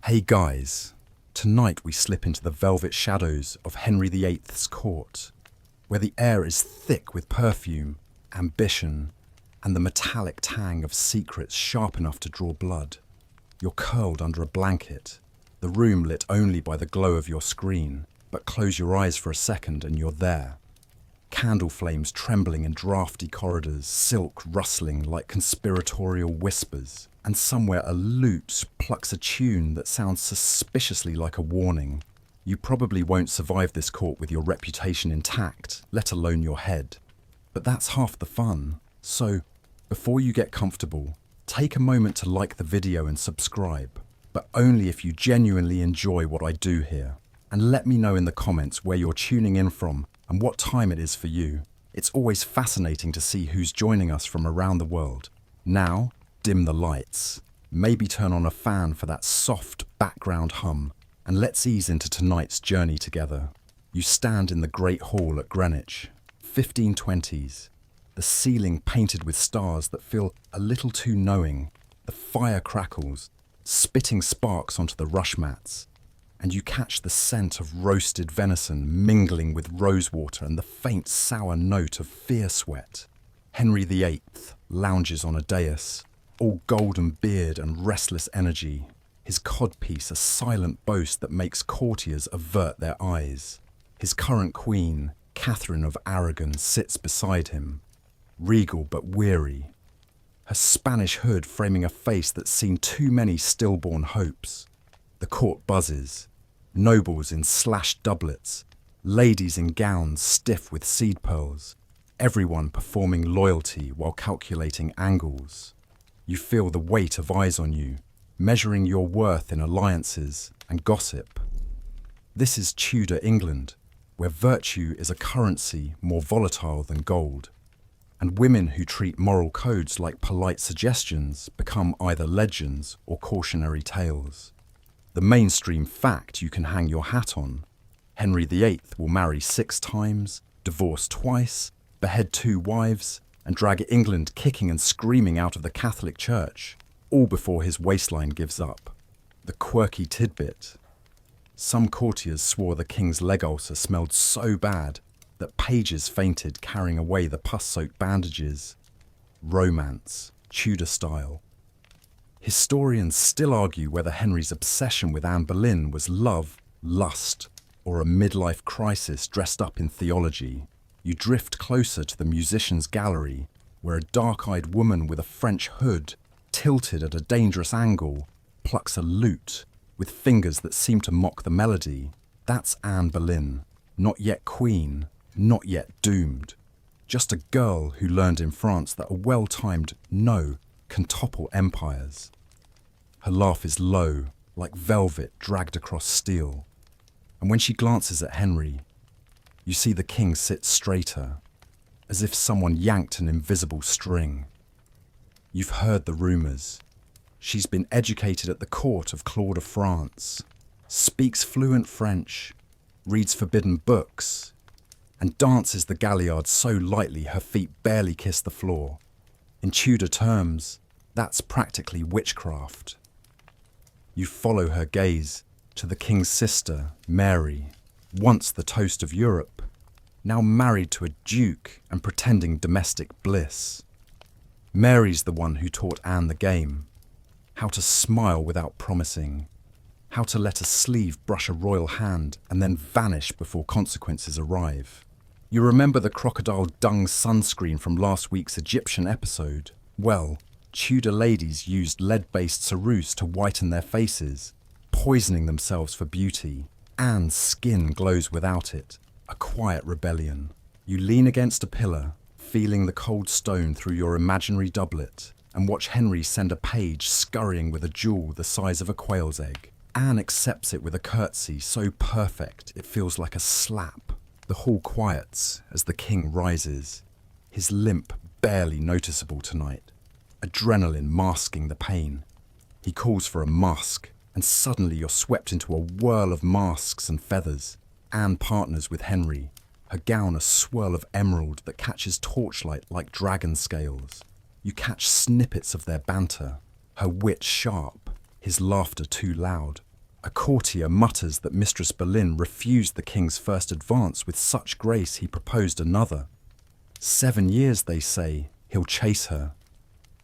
Hey guys, tonight we slip into the velvet shadows of Henry VIII's court, where the air is thick with perfume, ambition, and the metallic tang of secrets sharp enough to draw blood. You're curled under a blanket, the room lit only by the glow of your screen, but close your eyes for a second and you're there. Candle flames trembling in drafty corridors, silk rustling like conspiratorial whispers, and somewhere a lute plucks a tune that sounds suspiciously like a warning. You probably won't survive this court with your reputation intact, let alone your head. But that's half the fun. So, before you get comfortable, take a moment to like the video and subscribe, but only if you genuinely enjoy what I do here. And let me know in the comments where you're tuning in from and what time it is for you. It's always fascinating to see who's joining us from around the world. Now, dim the lights. Maybe turn on a fan for that soft background hum, and let's ease into tonight's journey together. You stand in the Great Hall at Greenwich, 1520s. The ceiling painted with stars that feel a little too knowing. The fire crackles, spitting sparks onto the rush mats. And you catch the scent of roasted venison mingling with rosewater and the faint sour note of fear sweat. Henry VIII lounges on a dais, all golden beard and restless energy, his codpiece a silent boast that makes courtiers avert their eyes. His current queen, Catherine of Aragon, sits beside him, regal but weary, her Spanish hood framing a face that's seen too many stillborn hopes. The court buzzes, nobles in slashed doublets, ladies in gowns stiff with seed pearls, everyone performing loyalty while calculating angles. You feel the weight of eyes on you, measuring your worth in alliances and gossip. This is Tudor England, where virtue is a currency more volatile than gold, and women who treat moral codes like polite suggestions become either legends or cautionary tales. The mainstream fact you can hang your hat on: Henry VIII will marry 6 times, divorce twice, behead 2 wives, and drag England kicking and screaming out of the Catholic Church, all before his waistline gives up. The quirky tidbit: some courtiers swore the king's leg ulcer smelled so bad that pages fainted carrying away the pus-soaked bandages. Romance, Tudor style. Historians still argue whether Henry's obsession with Anne Boleyn was love, lust, or a midlife crisis dressed up in theology. You drift closer to the musician's gallery, where a dark-eyed woman with a French hood, tilted at a dangerous angle, plucks a lute with fingers that seem to mock the melody. That's Anne Boleyn, not yet queen, not yet doomed. Just a girl who learned in France that a well-timed no can topple empires. Her laugh is low, like velvet dragged across steel. And when she glances at Henry, you see the king sit straighter, as if someone yanked an invisible string. You've heard the rumours. She's been educated at the court of Claude of France, speaks fluent French, reads forbidden books, and dances the galliard so lightly her feet barely kiss the floor. In Tudor terms, that's practically witchcraft. You follow her gaze to the king's sister, Mary, once the toast of Europe, now married to a duke and pretending domestic bliss. Mary's the one who taught Anne the game: how to smile without promising, how to let a sleeve brush a royal hand and then vanish before consequences arrive. You remember the crocodile dung sunscreen from last week's Egyptian episode? Well, Tudor ladies used lead-based ceruse to whiten their faces, poisoning themselves for beauty. Anne's skin glows without it, a quiet rebellion. You lean against a pillar, feeling the cold stone through your imaginary doublet, and watch Henry send a page scurrying with a jewel the size of a quail's egg. Anne accepts it with a curtsy so perfect it feels like a slap. The hall quiets as the king rises, his limp barely noticeable tonight, adrenaline masking the pain. He calls for a mask, and suddenly you're swept into a whirl of masks and feathers. Anne partners with Henry, her gown a swirl of emerald that catches torchlight like dragon scales. You catch snippets of their banter, her wit sharp, his laughter too loud. A courtier mutters that Mistress Boleyn refused the king's first advance with such grace he proposed another. 7 years, they say, he'll chase her.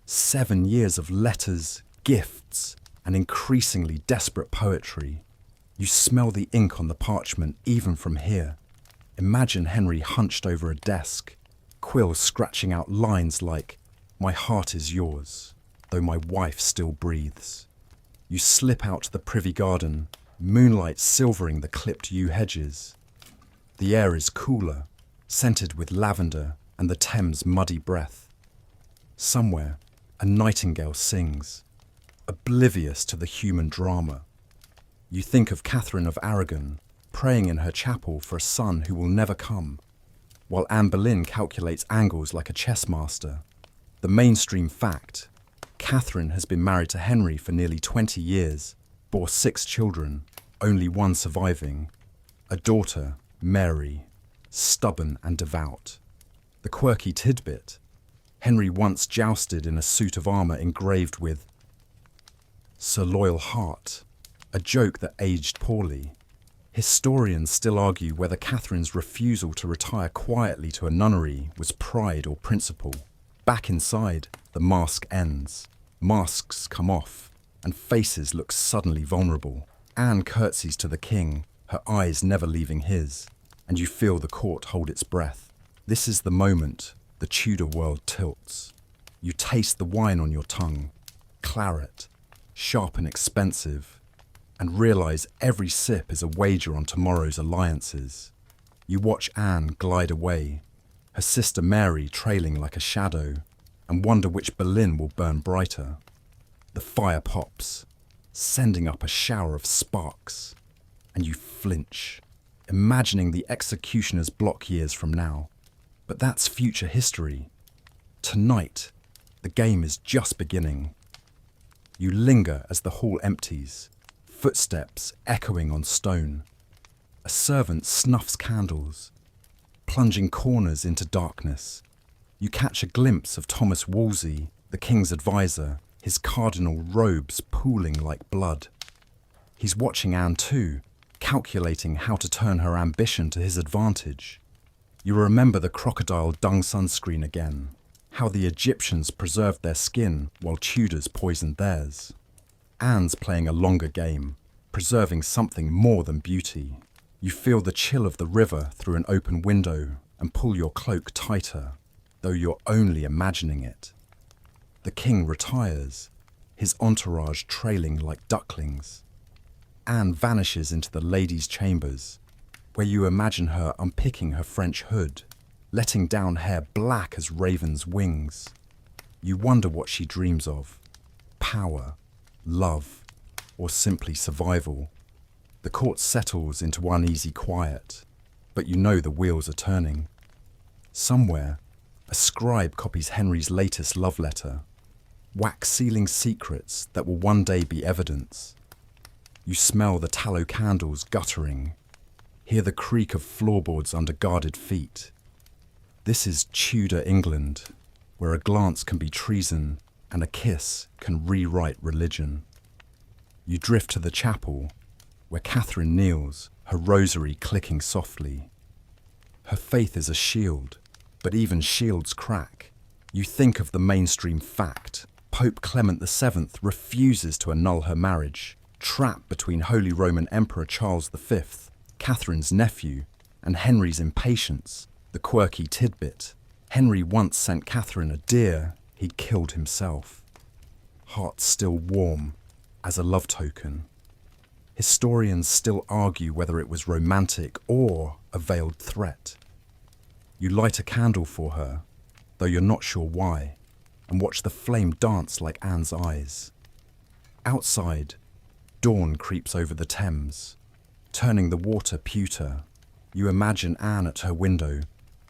7 years of letters, gifts, and increasingly desperate poetry. You smell the ink on the parchment even from here. Imagine Henry hunched over a desk, quill scratching out lines like, "My heart is yours, though my wife still breathes." You slip out to the privy garden, moonlight silvering the clipped yew hedges. The air is cooler, scented with lavender and the Thames' muddy breath. Somewhere, a nightingale sings, oblivious to the human drama. You think of Catherine of Aragon, praying in her chapel for a son who will never come, while Anne Boleyn calculates angles like a chess master. The mainstream fact: Catherine has been married to Henry for nearly 20 years, bore 6 children, only one surviving. A daughter, Mary, stubborn and devout. The quirky tidbit: Henry once jousted in a suit of armour engraved with "Sir Loyal Heart," a joke that aged poorly. Historians still argue whether Catherine's refusal to retire quietly to a nunnery was pride or principle. Back inside, the mask ends. Masks come off, and faces look suddenly vulnerable. Anne curtsies to the king, her eyes never leaving his, and you feel the court hold its breath. This is the moment the Tudor world tilts. You taste the wine on your tongue, claret, sharp and expensive, and realise every sip is a wager on tomorrow's alliances. You watch Anne glide away, her sister Mary trailing like a shadow, and wonder which Boleyn will burn brighter. The fire pops, sending up a shower of sparks, and you flinch, imagining the executioner's block years from now. But that's future history. Tonight, the game is just beginning. You linger as the hall empties, footsteps echoing on stone. A servant snuffs candles, plunging corners into darkness. You catch a glimpse of Thomas Wolsey, the king's advisor, his cardinal robes pooling like blood. He's watching Anne too, calculating how to turn her ambition to his advantage. You remember the crocodile dung sunscreen again, how the Egyptians preserved their skin while Tudors poisoned theirs. Anne's playing a longer game, preserving something more than beauty. You feel the chill of the river through an open window and pull your cloak tighter, though you're only imagining it. The king retires, his entourage trailing like ducklings. Anne vanishes into the ladies' chambers, where you imagine her unpicking her French hood, letting down hair black as ravens' wings. You wonder what she dreams of: power, love, or simply survival. The court settles into uneasy quiet, but you know the wheels are turning. Somewhere, a scribe copies Henry's latest love letter, wax-sealing secrets that will one day be evidence. You smell the tallow candles guttering, hear the creak of floorboards under guarded feet. This is Tudor England, where a glance can be treason and a kiss can rewrite religion. You drift to the chapel, where Catherine kneels, her rosary clicking softly. Her faith is a shield, but even shields crack. You think of the mainstream fact: Pope Clement VII refuses to annul her marriage, trapped between Holy Roman Emperor Charles V, Catherine's nephew, and Henry's impatience. The quirky tidbit: Henry once sent Catherine a deer he'd killed himself. Heart still warm, as a love token. Historians still argue whether it was romantic or a veiled threat. You light a candle for her, though you're not sure why, and watch the flame dance like Anne's eyes. Outside, dawn creeps over the Thames, turning the water pewter. You imagine Anne at her window,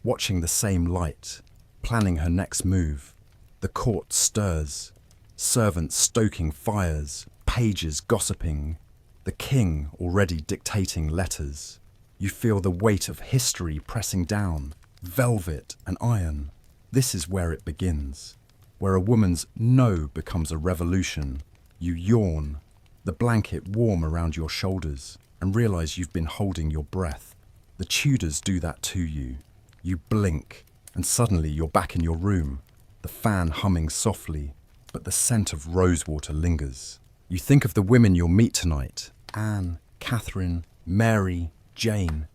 watching the same light, planning her next move. The court stirs, servants stoking fires, pages gossiping, the king already dictating letters. You feel the weight of history pressing down, velvet and iron. This is where it begins, where a woman's no becomes a revolution. You yawn, the blanket warm around your shoulders, and realize you've been holding your breath. The Tudors do that to you. You blink, and suddenly you're back in your room, the fan humming softly, but the scent of rosewater lingers. You think of the women you'll meet tonight: Anne, Catherine, Mary, Jane,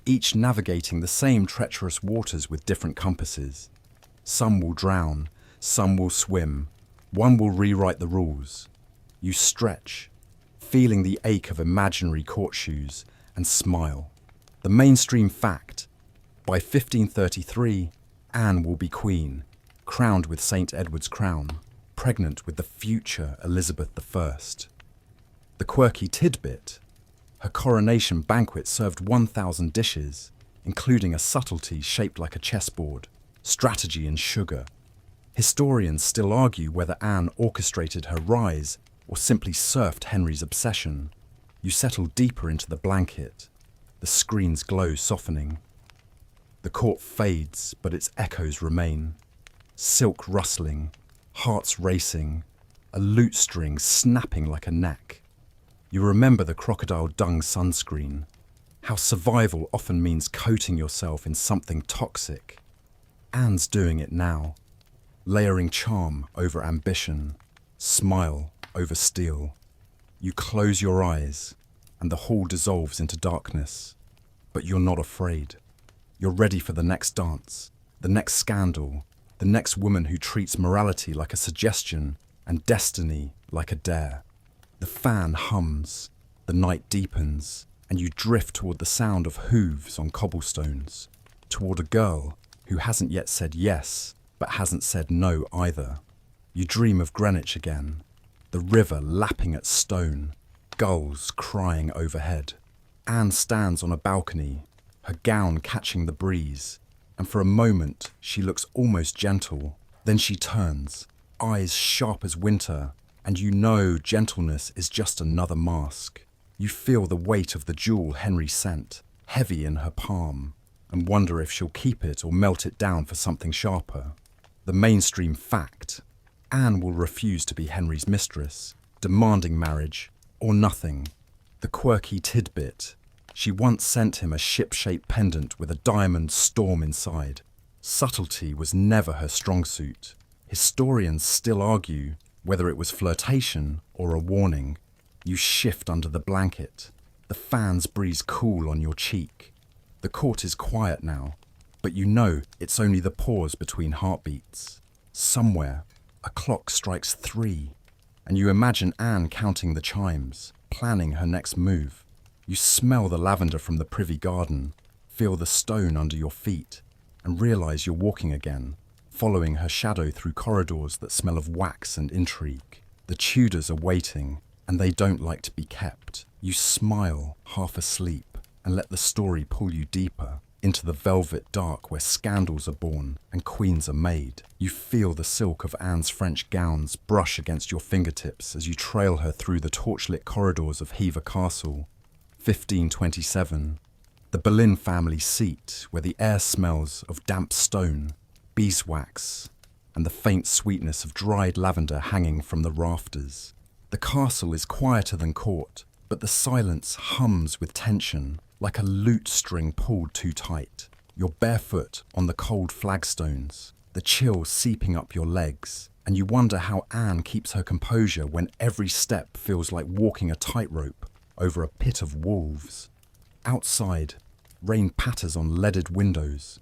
each navigating the same treacherous waters with different compasses. Some will drown, some will swim, one will rewrite the rules. You stretch, feeling the ache of imaginary court shoes, and smile. The mainstream fact: by 1533, Anne will be queen, crowned with St. Edward's crown, pregnant with the future Elizabeth I. The quirky tidbit: her coronation banquet served 1,000 dishes, including a subtlety shaped like a chessboard, strategy and sugar. Historians still argue whether Anne orchestrated her rise or simply surfed Henry's obsession. You settle deeper into the blanket, the screen's glow softening. The court fades, but its echoes remain. Silk rustling, hearts racing, a lute string snapping like a neck. You remember the crocodile dung sunscreen, how survival often means coating yourself in something toxic. Anne's doing it now, layering charm over ambition, smile over steel. You close your eyes, and the hall dissolves into darkness, but you're not afraid. You're ready for the next dance, the next scandal, the next woman who treats morality like a suggestion and destiny like a dare. The fan hums, the night deepens, and you drift toward the sound of hooves on cobblestones, toward a girl who hasn't yet said yes, but hasn't said no either. You dream of Greenwich again, the river lapping at stone, gulls crying overhead. Anne stands on a balcony, her gown catching the breeze, and for a moment she looks almost gentle. Then she turns, eyes sharp as winter, and you know gentleness is just another mask. You feel the weight of the jewel Henry sent, heavy in her palm, and wonder if she'll keep it or melt it down for something sharper. The mainstream fact: Anne will refuse to be Henry's mistress, demanding marriage or nothing. The quirky tidbit: she once sent him a ship-shaped pendant with a diamond storm inside. Subtlety was never her strong suit. Historians still argue whether it was flirtation or a warning. You shift under the blanket. The fans breeze cool on your cheek. The court is quiet now, but you know it's only the pause between heartbeats. Somewhere, a clock strikes 3, and you imagine Anne counting the chimes, planning her next move. You smell the lavender from the privy garden, feel the stone under your feet, and realize you're walking again, following her shadow through corridors that smell of wax and intrigue. The Tudors are waiting, and they don't like to be kept. You smile, half asleep, and let the story pull you deeper into the velvet dark where scandals are born and queens are made. You feel the silk of Anne's French gowns brush against your fingertips as you trail her through the torchlit corridors of Hever Castle. 1527, the Boleyn family seat where the air smells of damp stone, beeswax, and the faint sweetness of dried lavender hanging from the rafters. The castle is quieter than court, but the silence hums with tension, like a lute string pulled too tight. You're barefoot on the cold flagstones, the chill seeping up your legs, and you wonder how Anne keeps her composure when every step feels like walking a tightrope over a pit of wolves. Outside, rain patters on leaded windows,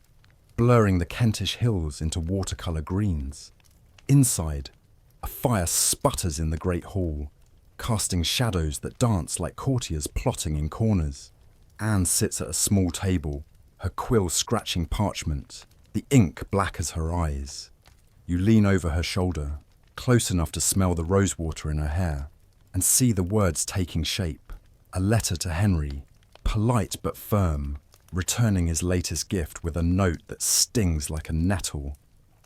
blurring the Kentish hills into watercolour greens. Inside, a fire sputters in the great hall, casting shadows that dance like courtiers plotting in corners. Anne sits at a small table, her quill scratching parchment, the ink black as her eyes. You lean over her shoulder, close enough to smell the rosewater in her hair, and see the words taking shape. A letter to Henry, polite but firm, returning his latest gift with a note that stings like a nettle.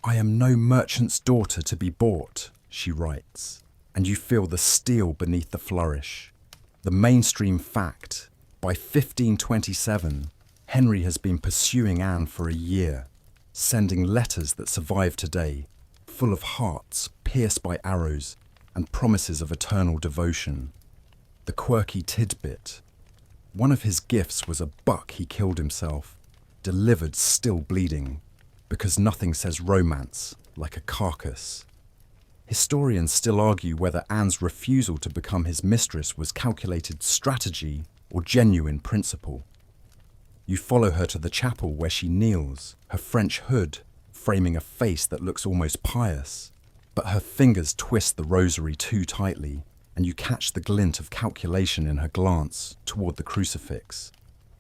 "I am no merchant's daughter to be bought," she writes, and you feel the steel beneath the flourish. The mainstream fact: by 1527, Henry has been pursuing Anne for a year, sending letters that survive today, full of hearts pierced by arrows and promises of eternal devotion. The quirky tidbit. One of his gifts was a buck he killed himself, delivered still bleeding, because nothing says romance like a carcass. Historians still argue whether Anne's refusal to become his mistress was calculated strategy or genuine principle. You follow her to the chapel where she kneels, her French hood framing a face that looks almost pious, but her fingers twist the rosary too tightly, and you catch the glint of calculation in her glance toward the crucifix.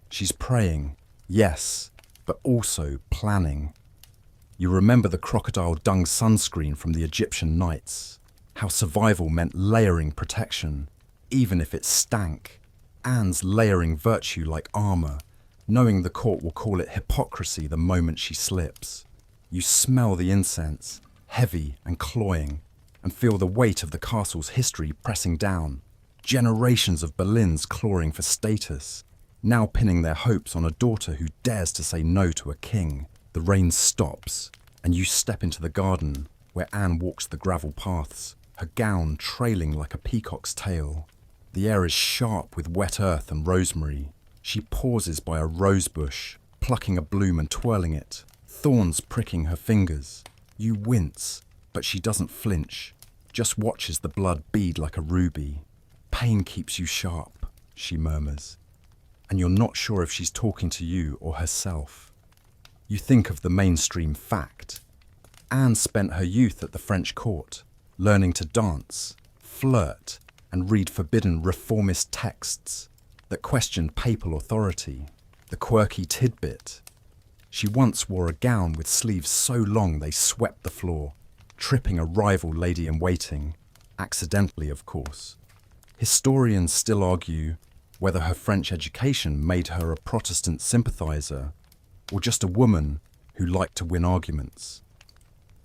She's praying, yes, but also planning. You remember the crocodile dung sunscreen from the Egyptian nights, how survival meant layering protection, even if it stank. Anne's layering virtue like armour, knowing the court will call it hypocrisy the moment she slips. You smell the incense, heavy and cloying, and feel the weight of the castle's history pressing down. Generations of Boleyns clawing for status, now pinning their hopes on a daughter who dares to say no to a king. The rain stops, and you step into the garden where Anne walks the gravel paths, her gown trailing like a peacock's tail. The air is sharp with wet earth and rosemary. She pauses by a rose bush, plucking a bloom and twirling it, thorns pricking her fingers. You wince, but she doesn't flinch, just watches the blood bead like a ruby. Pain keeps you sharp, she murmurs, and you're not sure if she's talking to you or herself. You think of the mainstream fact. Anne spent her youth at the French court, learning to dance, flirt, and read forbidden reformist texts that questioned papal authority. The quirky tidbit. She once wore a gown with sleeves so long they swept the floor, tripping a rival lady-in-waiting, accidentally of course. Historians still argue whether her French education made her a Protestant sympathiser or just a woman who liked to win arguments.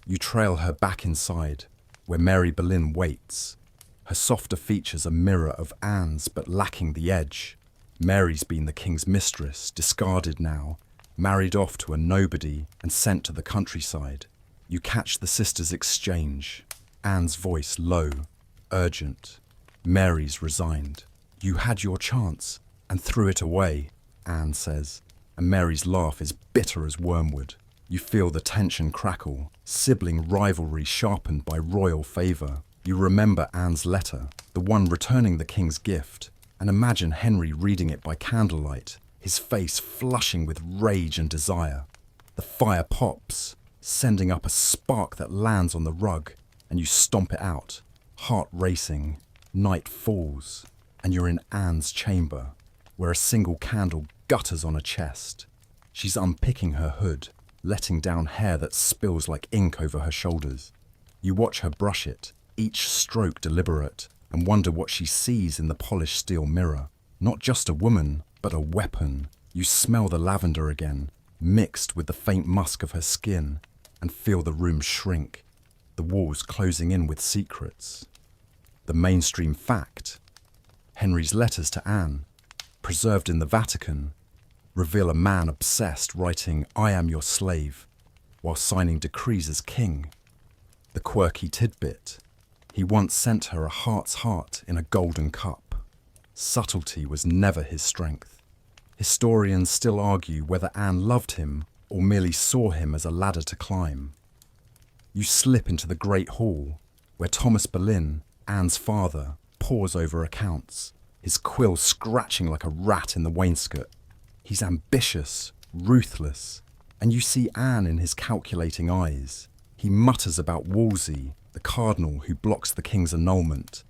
You trail her back inside, where Mary Boleyn waits. Her softer features a mirror of Anne's but lacking the edge. Mary's been the king's mistress, discarded now, married off to a nobody and sent to the countryside. You catch the sisters' exchange, Anne's voice low, urgent. Mary's resigned. You had your chance and threw it away, Anne says, and Mary's laugh is bitter as wormwood. You feel the tension crackle, sibling rivalry sharpened by royal favour. You remember Anne's letter, the one returning the king's gift, and imagine Henry reading it by candlelight, his face flushing with rage and desire. The fire pops, sending up a spark that lands on the rug, and you stomp it out, heart racing. Night falls, and you're in Anne's chamber, where a single candle gutters on a chest. She's unpicking her hood, letting down hair that spills like ink over her shoulders. You watch her brush it, each stroke deliberate, and wonder what she sees in the polished steel mirror. Not just a woman, but a weapon. You smell the lavender again, mixed with the faint musk of her skin, and feel the room shrink, the walls closing in with secrets. The mainstream fact. Henry's letters to Anne, preserved in the Vatican, reveal a man obsessed writing "I am your slave," while signing decrees as king. The quirky tidbit. He once sent her a heart's heart in a golden cup. Subtlety was never his strength. Historians still argue whether Anne loved him or merely saw him as a ladder to climb. You slip into the great hall, where Thomas Boleyn, Anne's father, pores over accounts, his quill scratching like a rat in the wainscot. He's ambitious, ruthless, and you see Anne in his calculating eyes. He mutters about Wolsey, the cardinal who blocks the king's annulment,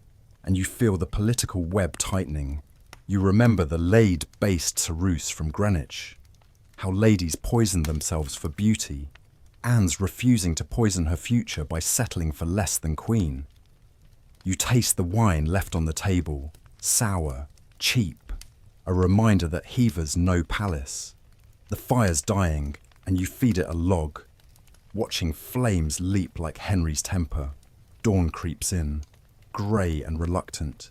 and you feel the political web tightening. You remember the Lade-based Carouse from Greenwich, how ladies poison themselves for beauty. Anne's refusing to poison her future by settling for less than queen. You taste the wine left on the table, sour, cheap, a reminder that Hever's no palace. The fire's dying, and you feed it a log, watching flames leap like Henry's temper. Dawn creeps in, grey and reluctant.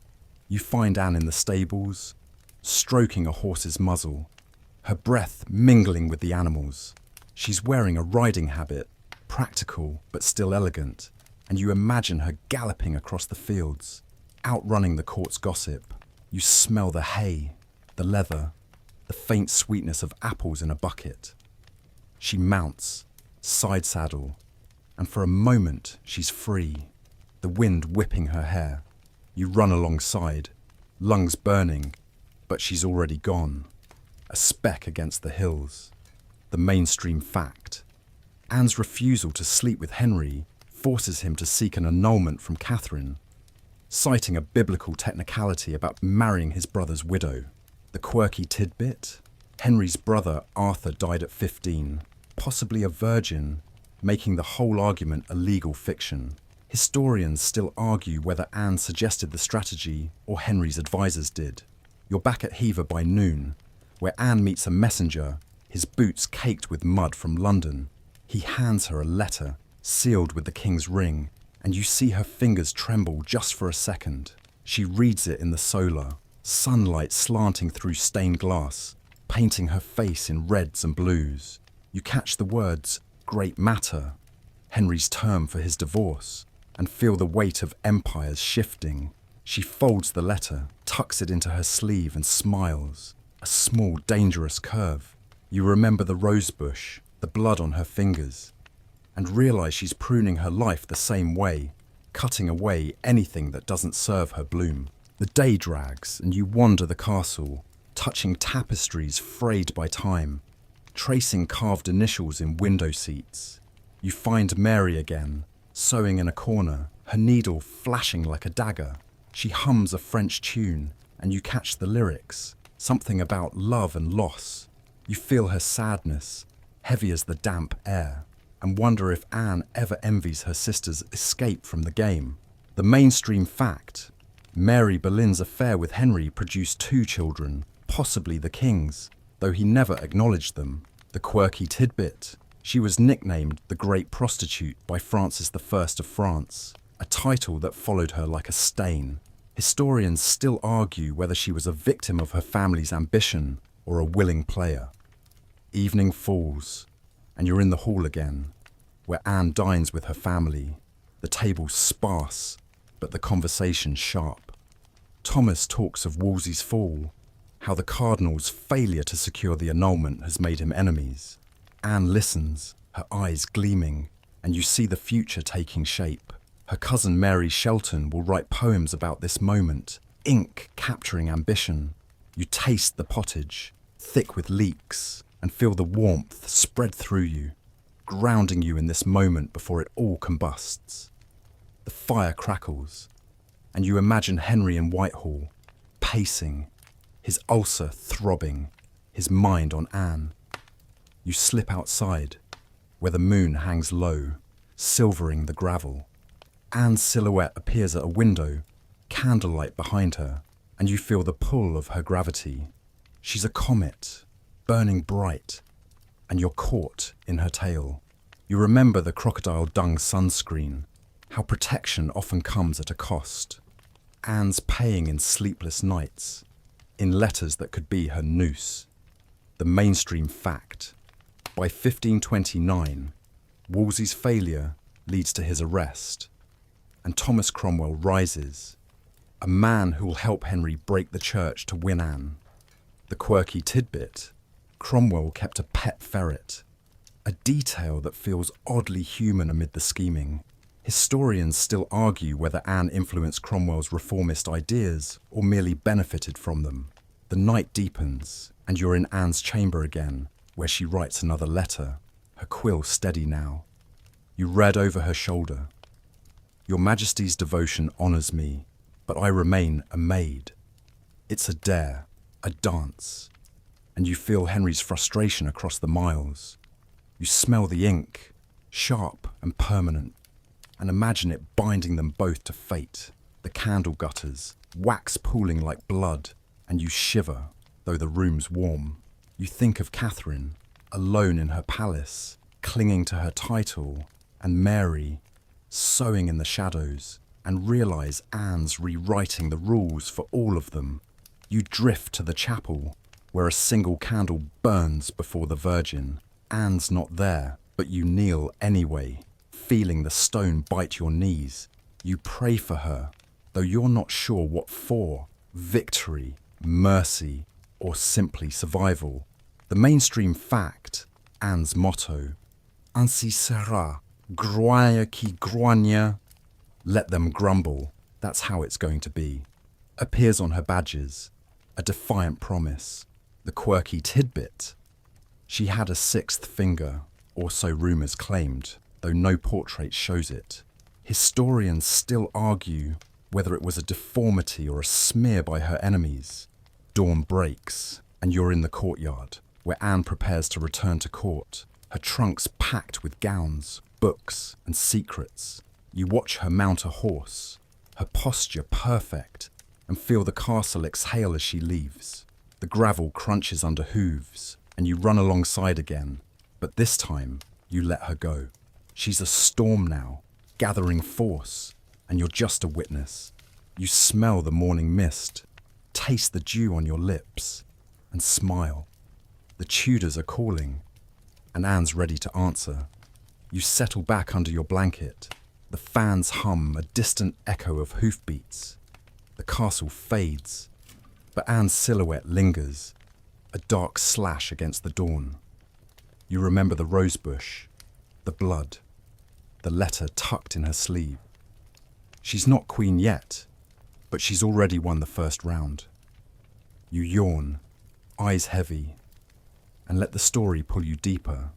You find Anne in the stables, stroking a horse's muzzle, her breath mingling with the animals. She's wearing a riding habit, practical but still elegant, and you imagine her galloping across the fields, outrunning the court's gossip. You smell the hay, the leather, the faint sweetness of apples in a bucket. She mounts, side saddle, and for a moment she's free, the wind whipping her hair. You run alongside, lungs burning, but she's already gone, a speck against the hills. The mainstream fact. Anne's refusal to sleep with Henry forces him to seek an annulment from Catherine, citing a biblical technicality about marrying his brother's widow. The quirky tidbit? Henry's brother Arthur died at 15, possibly a virgin, making the whole argument a legal fiction. Historians still argue whether Anne suggested the strategy or Henry's advisors did. You're back at Hever by noon, where Anne meets a messenger, his boots caked with mud from London. He hands her a letter, sealed with the king's ring, and you see her fingers tremble just for a second. She reads it in the solar, sunlight slanting through stained glass, painting her face in reds and blues. You catch the words, "great matter," Henry's term for his divorce, and feel the weight of empires shifting. She folds the letter, tucks it into her sleeve and smiles, a small, dangerous curve. You remember the rose bush, the blood on her fingers, and realize she's pruning her life the same way, cutting away anything that doesn't serve her bloom. The day drags, and you wander the castle, touching tapestries frayed by time, tracing carved initials in window seats. You find Mary again, sewing in a corner, her needle flashing like a dagger. She hums a French tune, and you catch the lyrics, something about love and loss. You feel her sadness, heavy as the damp air, and wonder if Anne ever envies her sister's escape from the game. The mainstream fact: Mary Boleyn's affair with Henry produced 2 children, possibly the king's, though he never acknowledged them. The quirky tidbit: she was nicknamed the Great Prostitute by Francis I of France, a title that followed her like a stain. Historians still argue whether she was a victim of her family's ambition or a willing player. Evening falls, and you're in the hall again, where Anne dines with her family. The table's sparse, but the conversation sharp. Thomas talks of Wolsey's fall, how the cardinal's failure to secure the annulment has made him enemies. Anne listens, her eyes gleaming, and you see the future taking shape. Her cousin Mary Shelton will write poems about this moment, ink capturing ambition. You taste the pottage, thick with leeks, and feel the warmth spread through you, grounding you in this moment before it all combusts. The fire crackles, and you imagine Henry in Whitehall, pacing, his ulcer throbbing, his mind on Anne. You slip outside, where the moon hangs low, silvering the gravel. Anne's silhouette appears at a window, candlelight behind her, and you feel the pull of her gravity. She's a comet, burning bright, and you're caught in her tail. You remember the crocodile dung sunscreen, how protection often comes at a cost. Anne's paying in sleepless nights, in letters that could be her noose. The mainstream fact: by 1529, Wolsey's failure leads to his arrest, and Thomas Cromwell rises, a man who will help Henry break the church to win Anne. The quirky tidbit: Cromwell kept a pet ferret, a detail that feels oddly human amid the scheming. Historians still argue whether Anne influenced Cromwell's reformist ideas or merely benefited from them. The night deepens, and you're in Anne's chamber again, where she writes another letter, her quill steady now. You read over her shoulder: "Your Majesty's devotion honours me, but I remain a maid." It's a dare, a dance, and you feel Henry's frustration across the miles. You smell the ink, sharp and permanent, and imagine it binding them both to fate. The candle gutters, wax pooling like blood, and you shiver, though the room's warm. You think of Catherine, alone in her palace, clinging to her title, and Mary, sewing in the shadows, and realise Anne's rewriting the rules for all of them. You drift to the chapel, where a single candle burns before the Virgin. Anne's not there, but you kneel anyway, feeling the stone bite your knees. You pray for her, though you're not sure what for. victory, mercy, or simply survival. The mainstream fact, Anne's motto, ainsi sera, grogne qui grogne, let them grumble, that's how it's going to be, appears on her badges, a defiant promise. The quirky tidbit, she had a sixth finger, or so rumours claimed, though no portrait shows it. Historians still argue whether it was a deformity or a smear by her enemies. Dawn breaks, and you're in the courtyard, where Anne prepares to return to court, her trunks packed with gowns, books, and secrets. You watch her mount a horse, her posture perfect, and feel the castle exhale as she leaves. The gravel crunches under hooves, and you run alongside again, but this time you let her go. She's a storm now, gathering force, and you're just a witness. You smell the morning mist, taste the dew on your lips, and smile. The Tudors are calling, and Anne's ready to answer. You settle back under your blanket. The fans hum, a distant echo of hoofbeats. The castle fades, but Anne's silhouette lingers, a dark slash against the dawn. You remember the rosebush, the blood, the letter tucked in her sleeve. She's not queen yet, but she's already won the first round. You yawn, eyes heavy, and let the story pull you deeper,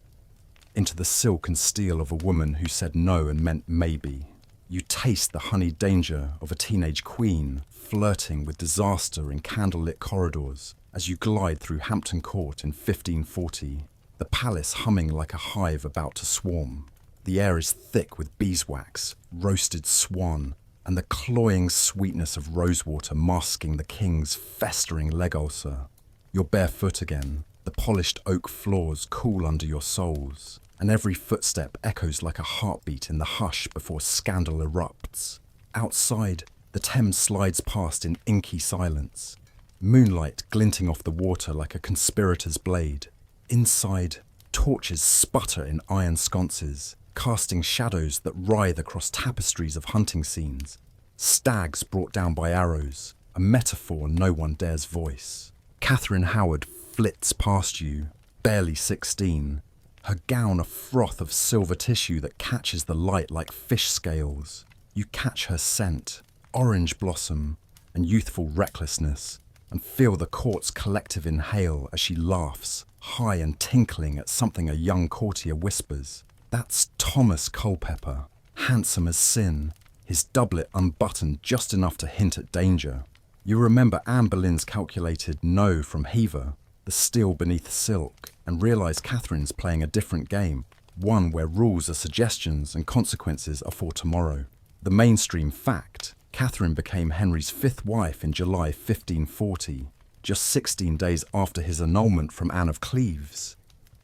into the silk and steel of a woman who said no and meant maybe. You taste the honeyed danger of a teenage queen flirting with disaster in candlelit corridors as you glide through Hampton Court in 1540, the palace humming like a hive about to swarm. The air is thick with beeswax, roasted swan, and the cloying sweetness of rosewater masking the king's festering leg ulcer. You're barefoot again, the polished oak floors cool under your soles, and every footstep echoes like a heartbeat in the hush before scandal erupts. Outside, the Thames slides past in inky silence, moonlight glinting off the water like a conspirator's blade. Inside, torches sputter in iron sconces, casting shadows that writhe across tapestries of hunting scenes. Stags brought down by arrows, a metaphor no one dares voice. Catherine Howard flits past you, barely 16, her gown a froth of silver tissue that catches the light like fish scales. You catch her scent, orange blossom, and youthful recklessness, and feel the court's collective inhale as she laughs, high and tinkling at something a young courtier whispers. That's Thomas Culpeper, handsome as sin, his doublet unbuttoned just enough to hint at danger. You remember Anne Boleyn's calculated no from Hever, the steel beneath silk, and realise Catherine's playing a different game, one where rules are suggestions and consequences are for tomorrow. The mainstream fact, Catherine became Henry's fifth wife in July 1540, just 16 days after his annulment from Anne of Cleves,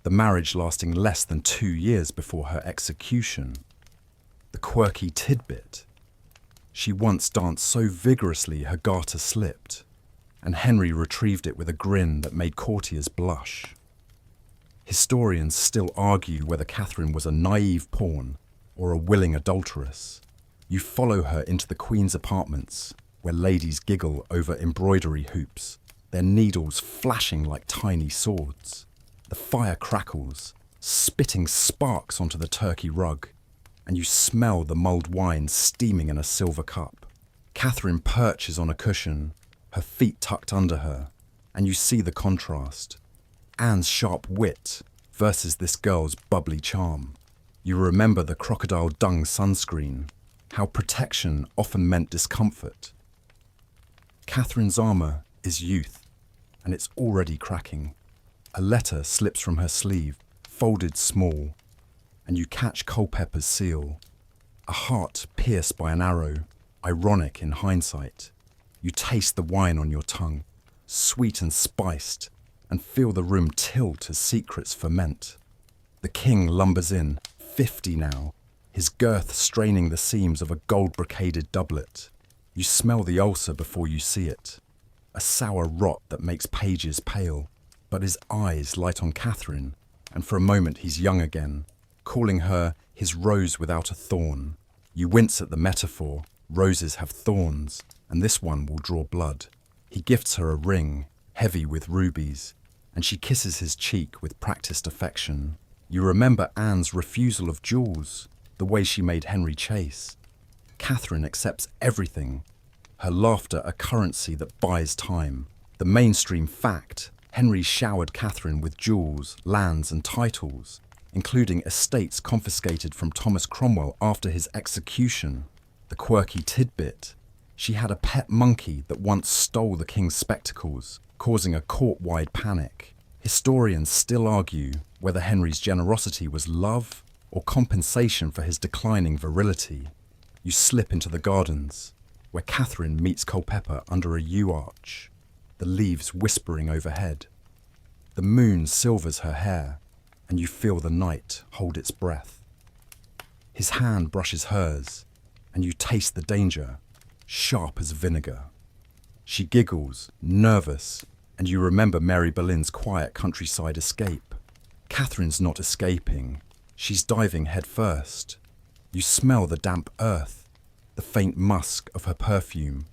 the marriage lasting less than 2 years before her execution. The quirky tidbit, she once danced so vigorously her garter slipped, and Henry retrieved it with a grin that made courtiers blush. Historians still argue whether Catherine was a naive pawn or a willing adulteress. You follow her into the Queen's apartments, where ladies giggle over embroidery hoops, their needles flashing like tiny swords. The fire crackles, spitting sparks onto the turkey rug, and you smell the mulled wine steaming in a silver cup. Catherine perches on a cushion, her feet tucked under her, and you see the contrast. Anne's sharp wit versus this girl's bubbly charm. You remember the crocodile dung sunscreen, how protection often meant discomfort. Catherine's armour is youth, and it's already cracking. A letter slips from her sleeve, folded small, and you catch Culpeper's seal. A heart pierced by an arrow, ironic in hindsight. You taste the wine on your tongue, sweet and spiced, and feel the room tilt as secrets ferment. The king lumbers in, 50 now, his girth straining the seams of a gold-brocaded doublet. You smell the ulcer before you see it, a sour rot that makes pages pale. But his eyes light on Catherine, and for a moment he's young again, calling her his rose without a thorn. You wince at the metaphor, roses have thorns, and this one will draw blood. He gifts her a ring, heavy with rubies, and she kisses his cheek with practiced affection. You remember Anne's refusal of jewels, the way she made Henry chase. Catherine accepts everything, her laughter a currency that buys time. The mainstream fact: Henry showered Catherine with jewels, lands and titles, including estates confiscated from Thomas Cromwell after his execution. The quirky tidbit: she had a pet monkey that once stole the king's spectacles, causing a court-wide panic. Historians still argue whether Henry's generosity was love or compensation for his declining virility. You slip into the gardens, where Catherine meets Culpeper under a yew arch, the leaves whispering overhead. The moon silvers her hair, and you feel the night hold its breath. His hand brushes hers, and you taste the danger, sharp as vinegar. She giggles, nervous, and you remember Mary Boleyn's quiet countryside escape. Catherine's not escaping, she's diving headfirst. You smell the damp earth, the faint musk of her perfume,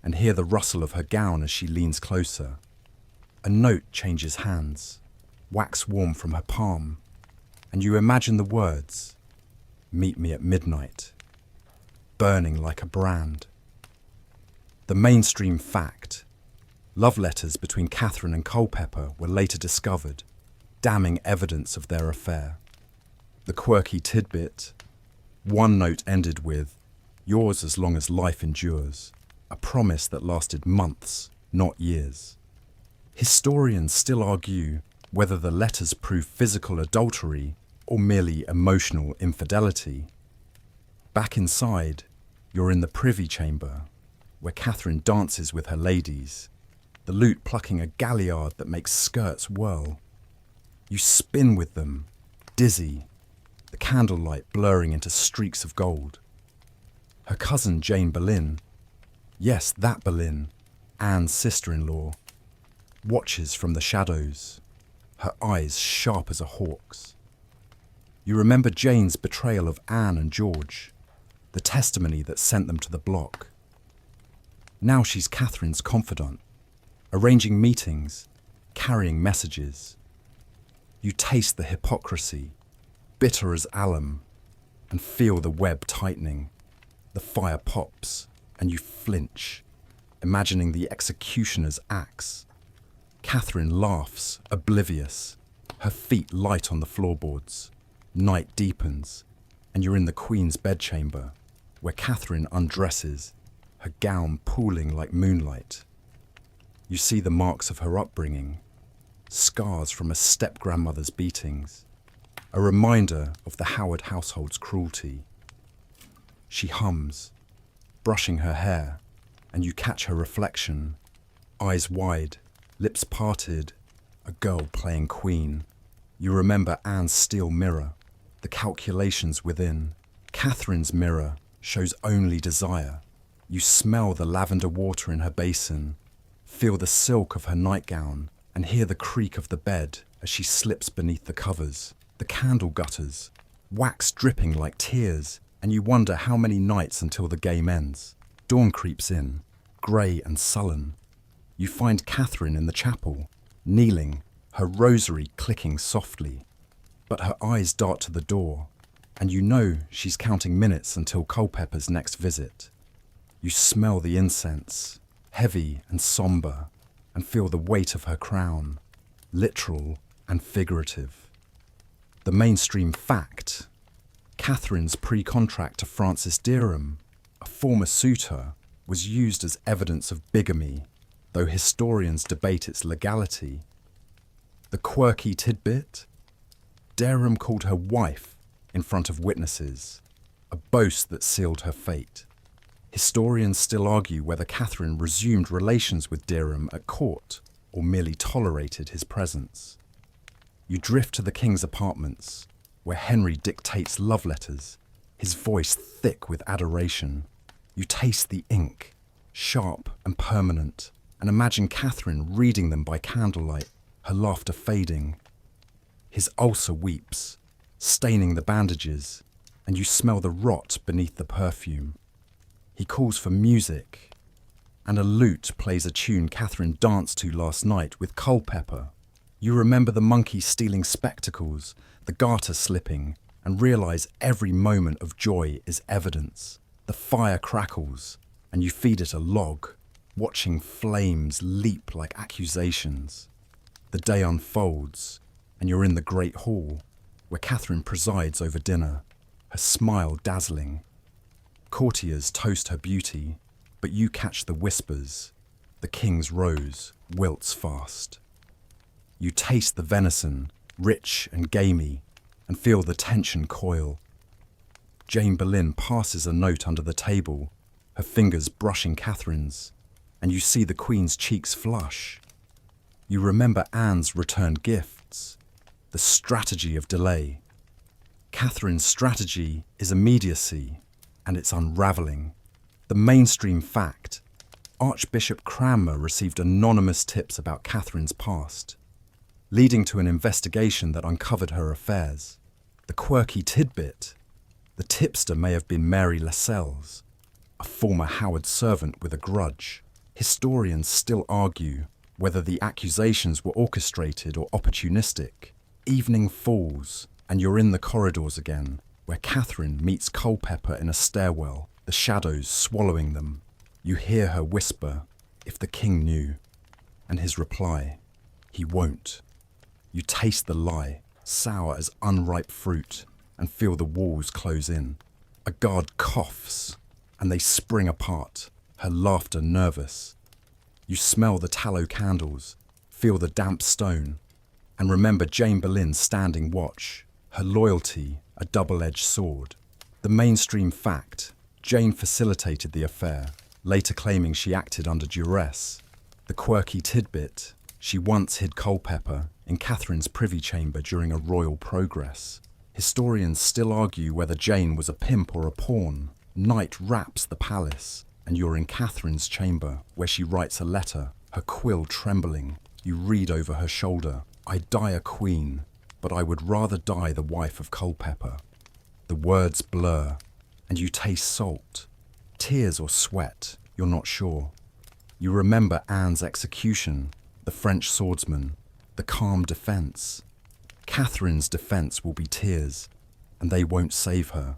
and hear the rustle of her gown as she leans closer. A note changes hands, wax warm from her palm, and you imagine the words, "Meet me at midnight," burning like a brand. The mainstream fact: love letters between Catherine and Culpeper were later discovered, damning evidence of their affair. The quirky tidbit: one note ended with, "Yours as long as life endures," a promise that lasted months, not years. Historians still argue whether the letters prove physical adultery or merely emotional infidelity. Back inside, you're in the privy chamber, where Catherine dances with her ladies, the lute plucking a galliard that makes skirts whirl. You spin with them, dizzy, the candlelight blurring into streaks of gold. Her cousin Jane Boleyn, yes, that Boleyn, Anne's sister-in-law, watches from the shadows, her eyes sharp as a hawk's. You remember Jane's betrayal of Anne and George, the testimony that sent them to the block. Now she's Catherine's confidant, arranging meetings, carrying messages. You taste the hypocrisy, bitter as alum, and feel the web tightening. The fire pops, and you flinch, imagining the executioner's axe. Catherine laughs, oblivious, her feet light on the floorboards. Night deepens, and you're in the Queen's bedchamber, where Catherine undresses, her gown pooling like moonlight. You see the marks of her upbringing, scars from a step-grandmother's beatings, a reminder of the Howard household's cruelty. She hums, brushing her hair, and you catch her reflection, eyes wide, lips parted, a girl playing queen. You remember Anne's steel mirror, the calculations within. Catherine's mirror shows only desire. You smell the lavender water in her basin, feel the silk of her nightgown, and hear the creak of the bed as she slips beneath the covers. The candle gutters, wax dripping like tears, and you wonder how many nights until the game ends. Dawn creeps in, grey and sullen. You find Catherine in the chapel, kneeling, her rosary clicking softly. But her eyes dart to the door, and you know she's counting minutes until Culpeper's next visit. You smell the incense, heavy and sombre, and feel the weight of her crown, literal and figurative. The mainstream fact: Catherine's pre-contract to Francis Derham, a former suitor, was used as evidence of bigamy, though historians debate its legality. The quirky tidbit: Derham called her wife in front of witnesses, a boast that sealed her fate. Historians still argue whether Catherine resumed relations with Derham at court or merely tolerated his presence. You drift to the king's apartments, where Henry dictates love letters, his voice thick with adoration. You taste the ink, sharp and permanent, and imagine Catherine reading them by candlelight, her laughter fading. His ulcer weeps, staining the bandages, and you smell the rot beneath the perfume. He calls for music, and a lute plays a tune Catherine danced to last night with Culpeper. You remember the monkey stealing spectacles, the garter slipping, and realise every moment of joy is evidence. The fire crackles, and you feed it a log, watching flames leap like accusations. The day unfolds, and you're in the great hall, where Catherine presides over dinner, her smile dazzling. Courtiers toast her beauty, but you catch the whispers. The king's rose wilts fast. You taste the venison, rich and gamey, and feel the tension coil. Jane Boleyn passes a note under the table, her fingers brushing Catherine's, and you see the Queen's cheeks flush. You remember Anne's returned gifts, the strategy of delay. Catherine's strategy is immediacy, and it's unravelling. The mainstream fact: Archbishop Cranmer received anonymous tips about Catherine's past, leading to an investigation that uncovered her affairs. The quirky tidbit: the tipster may have been Mary Lascelles, a former Howard servant with a grudge. Historians still argue whether the accusations were orchestrated or opportunistic. Evening falls, and you're in the corridors again, where Catherine meets Culpeper in a stairwell, the shadows swallowing them. You hear her whisper, "If the king knew," and his reply, "He won't." You taste the lie, sour as unripe fruit, and feel the walls close in. A guard coughs, and they spring apart, her laughter nervous. You smell the tallow candles, feel the damp stone, and remember Jane Boleyn standing watch, her loyalty a double-edged sword. The mainstream fact: Jane facilitated the affair, later claiming she acted under duress. The quirky tidbit: she once hid Culpeper in Catherine's privy chamber during a royal progress. Historians still argue whether Jane was a pimp or a pawn. Night wraps the palace, and you're in Catherine's chamber, where she writes a letter, her quill trembling. You read over her shoulder, "I die a queen, but I would rather die the wife of Culpeper." The words blur, and you taste salt. Tears or sweat, you're not sure. You remember Anne's execution, the French swordsman, the calm defence. Catherine's defence will be tears, and they won't save her.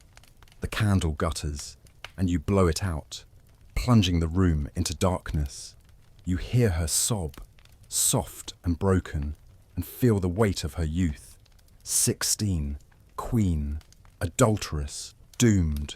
The candle gutters, and you blow it out, plunging the room into darkness. You hear her sob, soft and broken, and feel the weight of her youth. 16, queen, adulteress, doomed.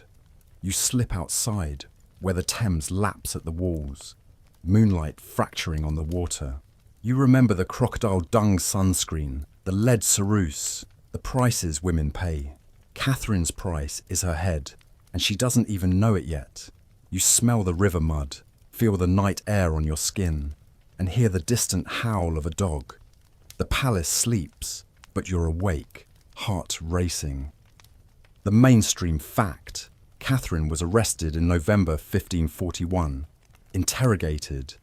You slip outside, where the Thames laps at the walls, moonlight fracturing on the water. You remember the crocodile dung sunscreen, the lead ceruse, the prices women pay. Catherine's price is her head, and she doesn't even know it yet. You smell the river mud, feel the night air on your skin, and hear the distant howl of a dog. The palace sleeps, but you're awake, heart racing. The mainstream fact: Catherine was arrested in November 1541, interrogated,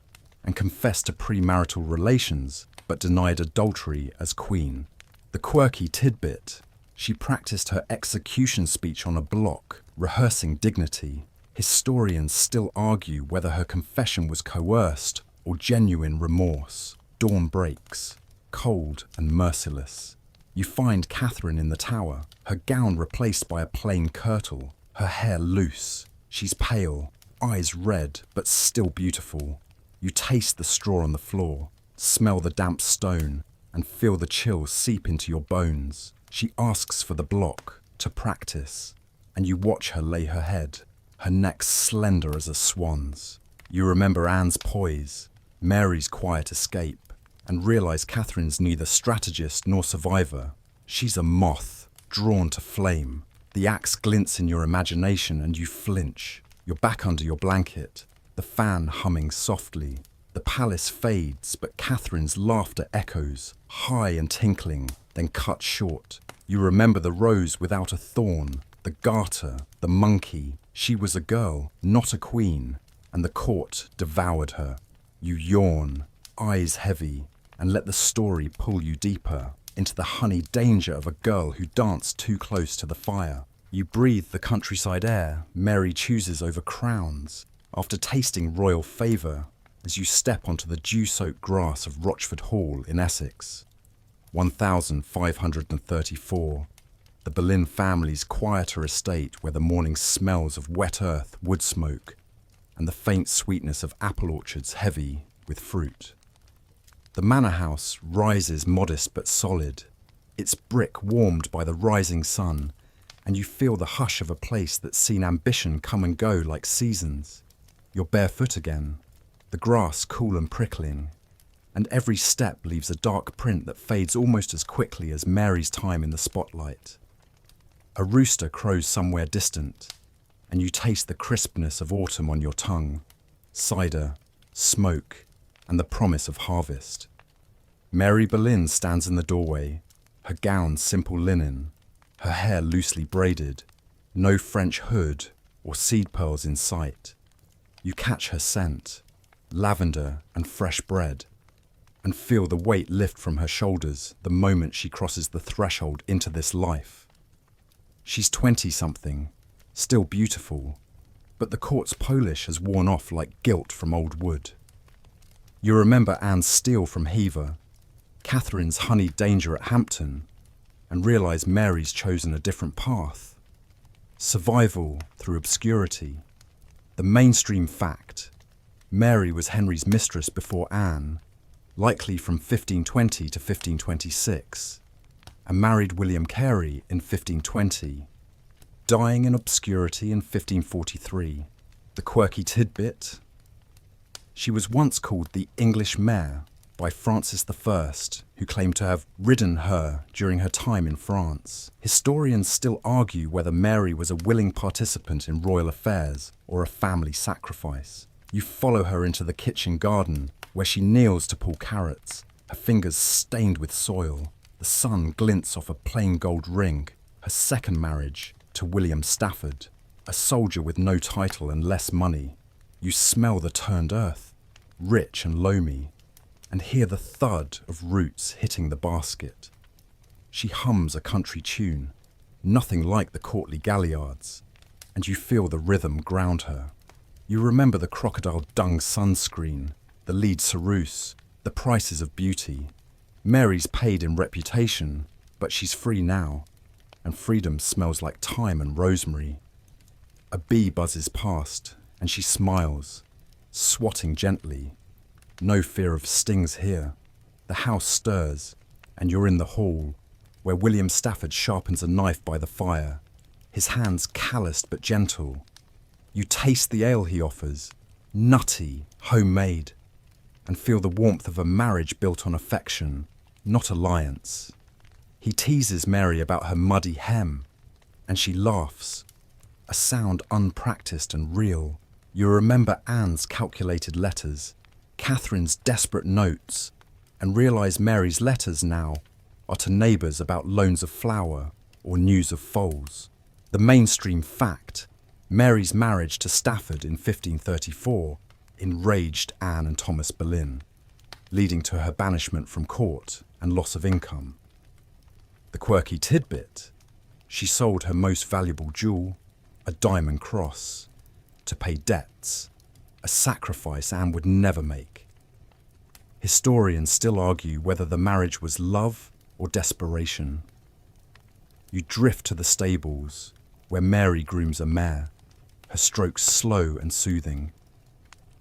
and confessed to premarital relations, but denied adultery as queen. The quirky tidbit: she practiced her execution speech on a block, rehearsing dignity. Historians still argue whether her confession was coerced or genuine remorse. Dawn breaks, cold and merciless. You find Catherine in the tower, her gown replaced by a plain kirtle, her hair loose. She's pale, eyes red, but still beautiful. You taste the straw on the floor, smell the damp stone, and feel the chill seep into your bones. She asks for the block, to practice, and you watch her lay her head, her neck slender as a swan's. You remember Anne's poise, Mary's quiet escape, and realise Catherine's neither strategist nor survivor. She's a moth, drawn to flame. The axe glints in your imagination and you flinch. You're back under your blanket, the fan humming softly. The palace fades, but Catherine's laughter echoes, high and tinkling, then cut short. You remember the rose without a thorn, the garter, the monkey. She was a girl, not a queen, and the court devoured her. You yawn, eyes heavy, and let the story pull you deeper into the honey danger of a girl who danced too close to the fire. You breathe the countryside air Mary chooses over crowns, after tasting royal favour as you step onto the dew-soaked grass of Rochford Hall in Essex. 1534, the Boleyn family's quieter estate where the morning smells of wet earth, wood smoke, and the faint sweetness of apple orchards heavy with fruit. The manor house rises modest but solid, its brick warmed by the rising sun, and you feel the hush of a place that's seen ambition come and go like seasons. You're barefoot again, the grass cool and prickling, and every step leaves a dark print that fades almost as quickly as Mary's time in the spotlight. A rooster crows somewhere distant, and you taste the crispness of autumn on your tongue, cider, smoke, and the promise of harvest. Mary Boleyn stands in the doorway, her gown simple linen, her hair loosely braided, no French hood or seed pearls in sight. You catch her scent, lavender and fresh bread, and feel the weight lift from her shoulders the moment she crosses the threshold into this life. She's 20-something, still beautiful, but the court's polish has worn off like gilt from old wood. You remember Anne's steel from Hever, Catherine's honeyed danger at Hampton, and realise Mary's chosen a different path. Survival through obscurity. The mainstream fact: Mary was Henry's mistress before Anne, likely from 1520 to 1526, and married William Carey in 1520, dying in obscurity in 1543. The quirky tidbit: she was once called the English Mare by Francis I, who claimed to have ridden her during her time in France. Historians still argue whether Mary was a willing participant in royal affairs or a family sacrifice. You follow her into the kitchen garden, where she kneels to pull carrots, her fingers stained with soil. The sun glints off a plain gold ring, her second marriage to William Stafford, a soldier with no title and less money. You smell the turned earth, rich and loamy, and hear the thud of roots hitting the basket. She hums a country tune, nothing like the courtly galliards, and you feel the rhythm ground her. You remember the crocodile dung sunscreen, the lead cerise, the prices of beauty. Mary's paid in reputation, but she's free now, and freedom smells like thyme and rosemary. A bee buzzes past, and she smiles, swatting gently. No fear of stings here. The house stirs, and you're in the hall, where William Stafford sharpens a knife by the fire, his hands calloused but gentle. You taste the ale he offers, nutty, homemade, and feel the warmth of a marriage built on affection, not alliance. He teases Mary about her muddy hem, and she laughs, a sound unpracticed and real. You remember Anne's calculated letters, Catherine's desperate notes, and realise Mary's letters now are to neighbours about loans of flour or news of foals. The mainstream fact: Mary's marriage to Stafford in 1534 enraged Anne and Thomas Boleyn, leading to her banishment from court and loss of income. The quirky tidbit: she sold her most valuable jewel, a diamond cross, to pay debts, a sacrifice Anne would never make. Historians still argue whether the marriage was love or desperation. You drift to the stables, where Mary grooms a mare, her strokes slow and soothing.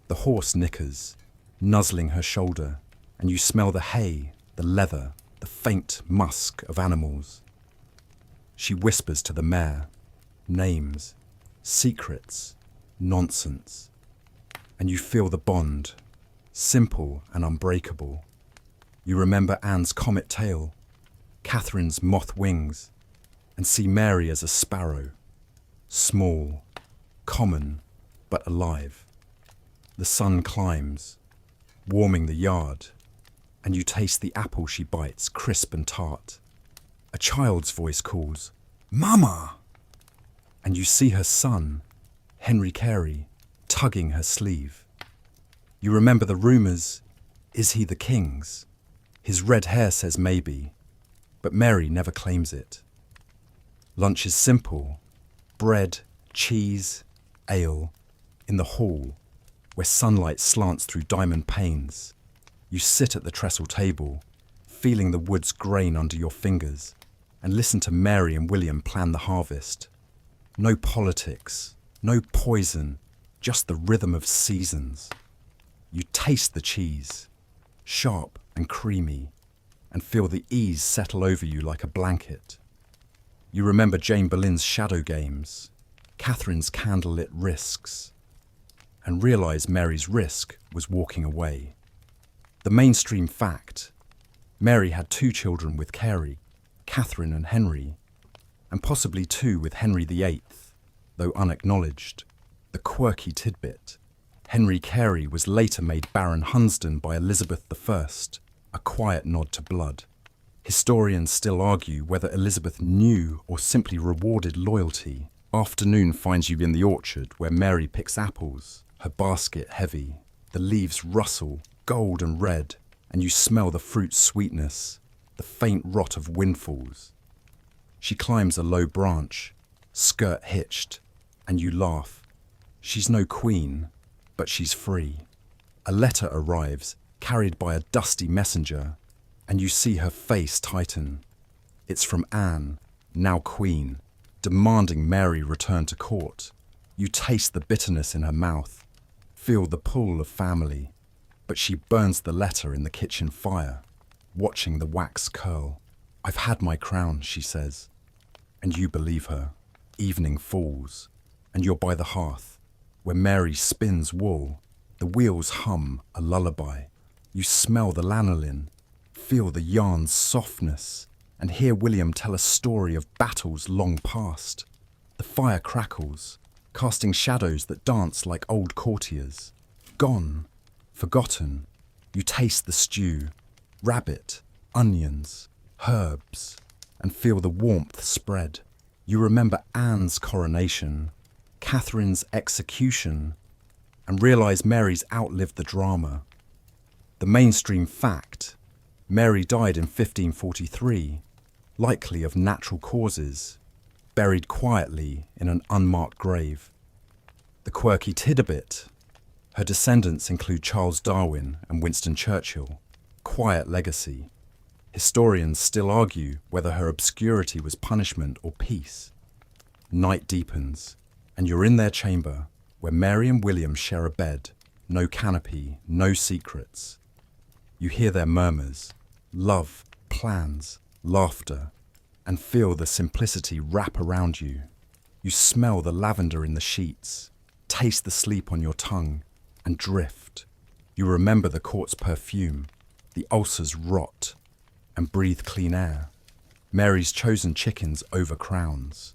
The horse nickers, nuzzling her shoulder, and you smell the hay, the leather, the faint musk of animals. She whispers to the mare, names, secrets, nonsense, and you feel the bond, simple and unbreakable. You remember Anne's comet tail, Catherine's moth wings, and see Mary as a sparrow, small, common, but alive. The sun climbs, warming the yard, and you taste the apple she bites, crisp and tart. A child's voice calls, "Mama!" And you see her son, Henry Carey, tugging her sleeve. You remember the rumours, is he the king's? His red hair says maybe, but Mary never claims it. Lunch is simple: bread, cheese, ale. In the hall, where sunlight slants through diamond panes. You sit at the trestle table, feeling the wood's grain under your fingers, and listen to Mary and William plan the harvest. No politics, no poison, just the rhythm of seasons. You taste the cheese, sharp and creamy, and feel the ease settle over you like a blanket. You remember Jane Boleyn's shadow games, Catherine's candlelit risks, and realise Mary's risk was walking away. The mainstream fact: Mary had 2 children with Carey, Catherine and Henry, and possibly 2 with Henry VIII, though unacknowledged. The quirky tidbit: Henry Carey was later made Baron Hunsdon by Elizabeth I, a quiet nod to blood. Historians still argue whether Elizabeth knew or simply rewarded loyalty. Afternoon finds you in the orchard where Mary picks apples, her basket heavy. The leaves rustle, gold and red, and you smell the fruit's sweetness, the faint rot of windfalls. She climbs a low branch, skirt hitched, and you laugh. She's no queen, but she's free. A letter arrives, carried by a dusty messenger, and you see her face tighten. It's from Anne, now queen, demanding Mary return to court. You taste the bitterness in her mouth, feel the pull of family, but she burns the letter in the kitchen fire, watching the wax curl. "I've had my crown," she says, and you believe her. Evening falls, and you're by the hearth, where Mary spins wool. The wheels hum a lullaby. You smell the lanolin, feel the yarn's softness, and hear William tell a story of battles long past. The fire crackles, casting shadows that dance like old courtiers. Gone, forgotten, you taste the stew, rabbit, onions, herbs, and feel the warmth spread. You remember Anne's coronation, Catherine's execution, and realise Mary's outlived the drama. The mainstream fact: Mary died in 1543, likely of natural causes, buried quietly in an unmarked grave. The quirky tidbit: her descendants include Charles Darwin and Winston Churchill. Quiet legacy. Historians still argue whether her obscurity was punishment or peace. Night deepens, and you're in their chamber, where Mary and William share a bed. No canopy, no secrets. You hear their murmurs, love, plans, laughter, and feel the simplicity wrap around you. You smell the lavender in the sheets, taste the sleep on your tongue, and drift. You remember the court's perfume, the ulcers rot, and breathe clean air. Mary's chosen chickens over crowns,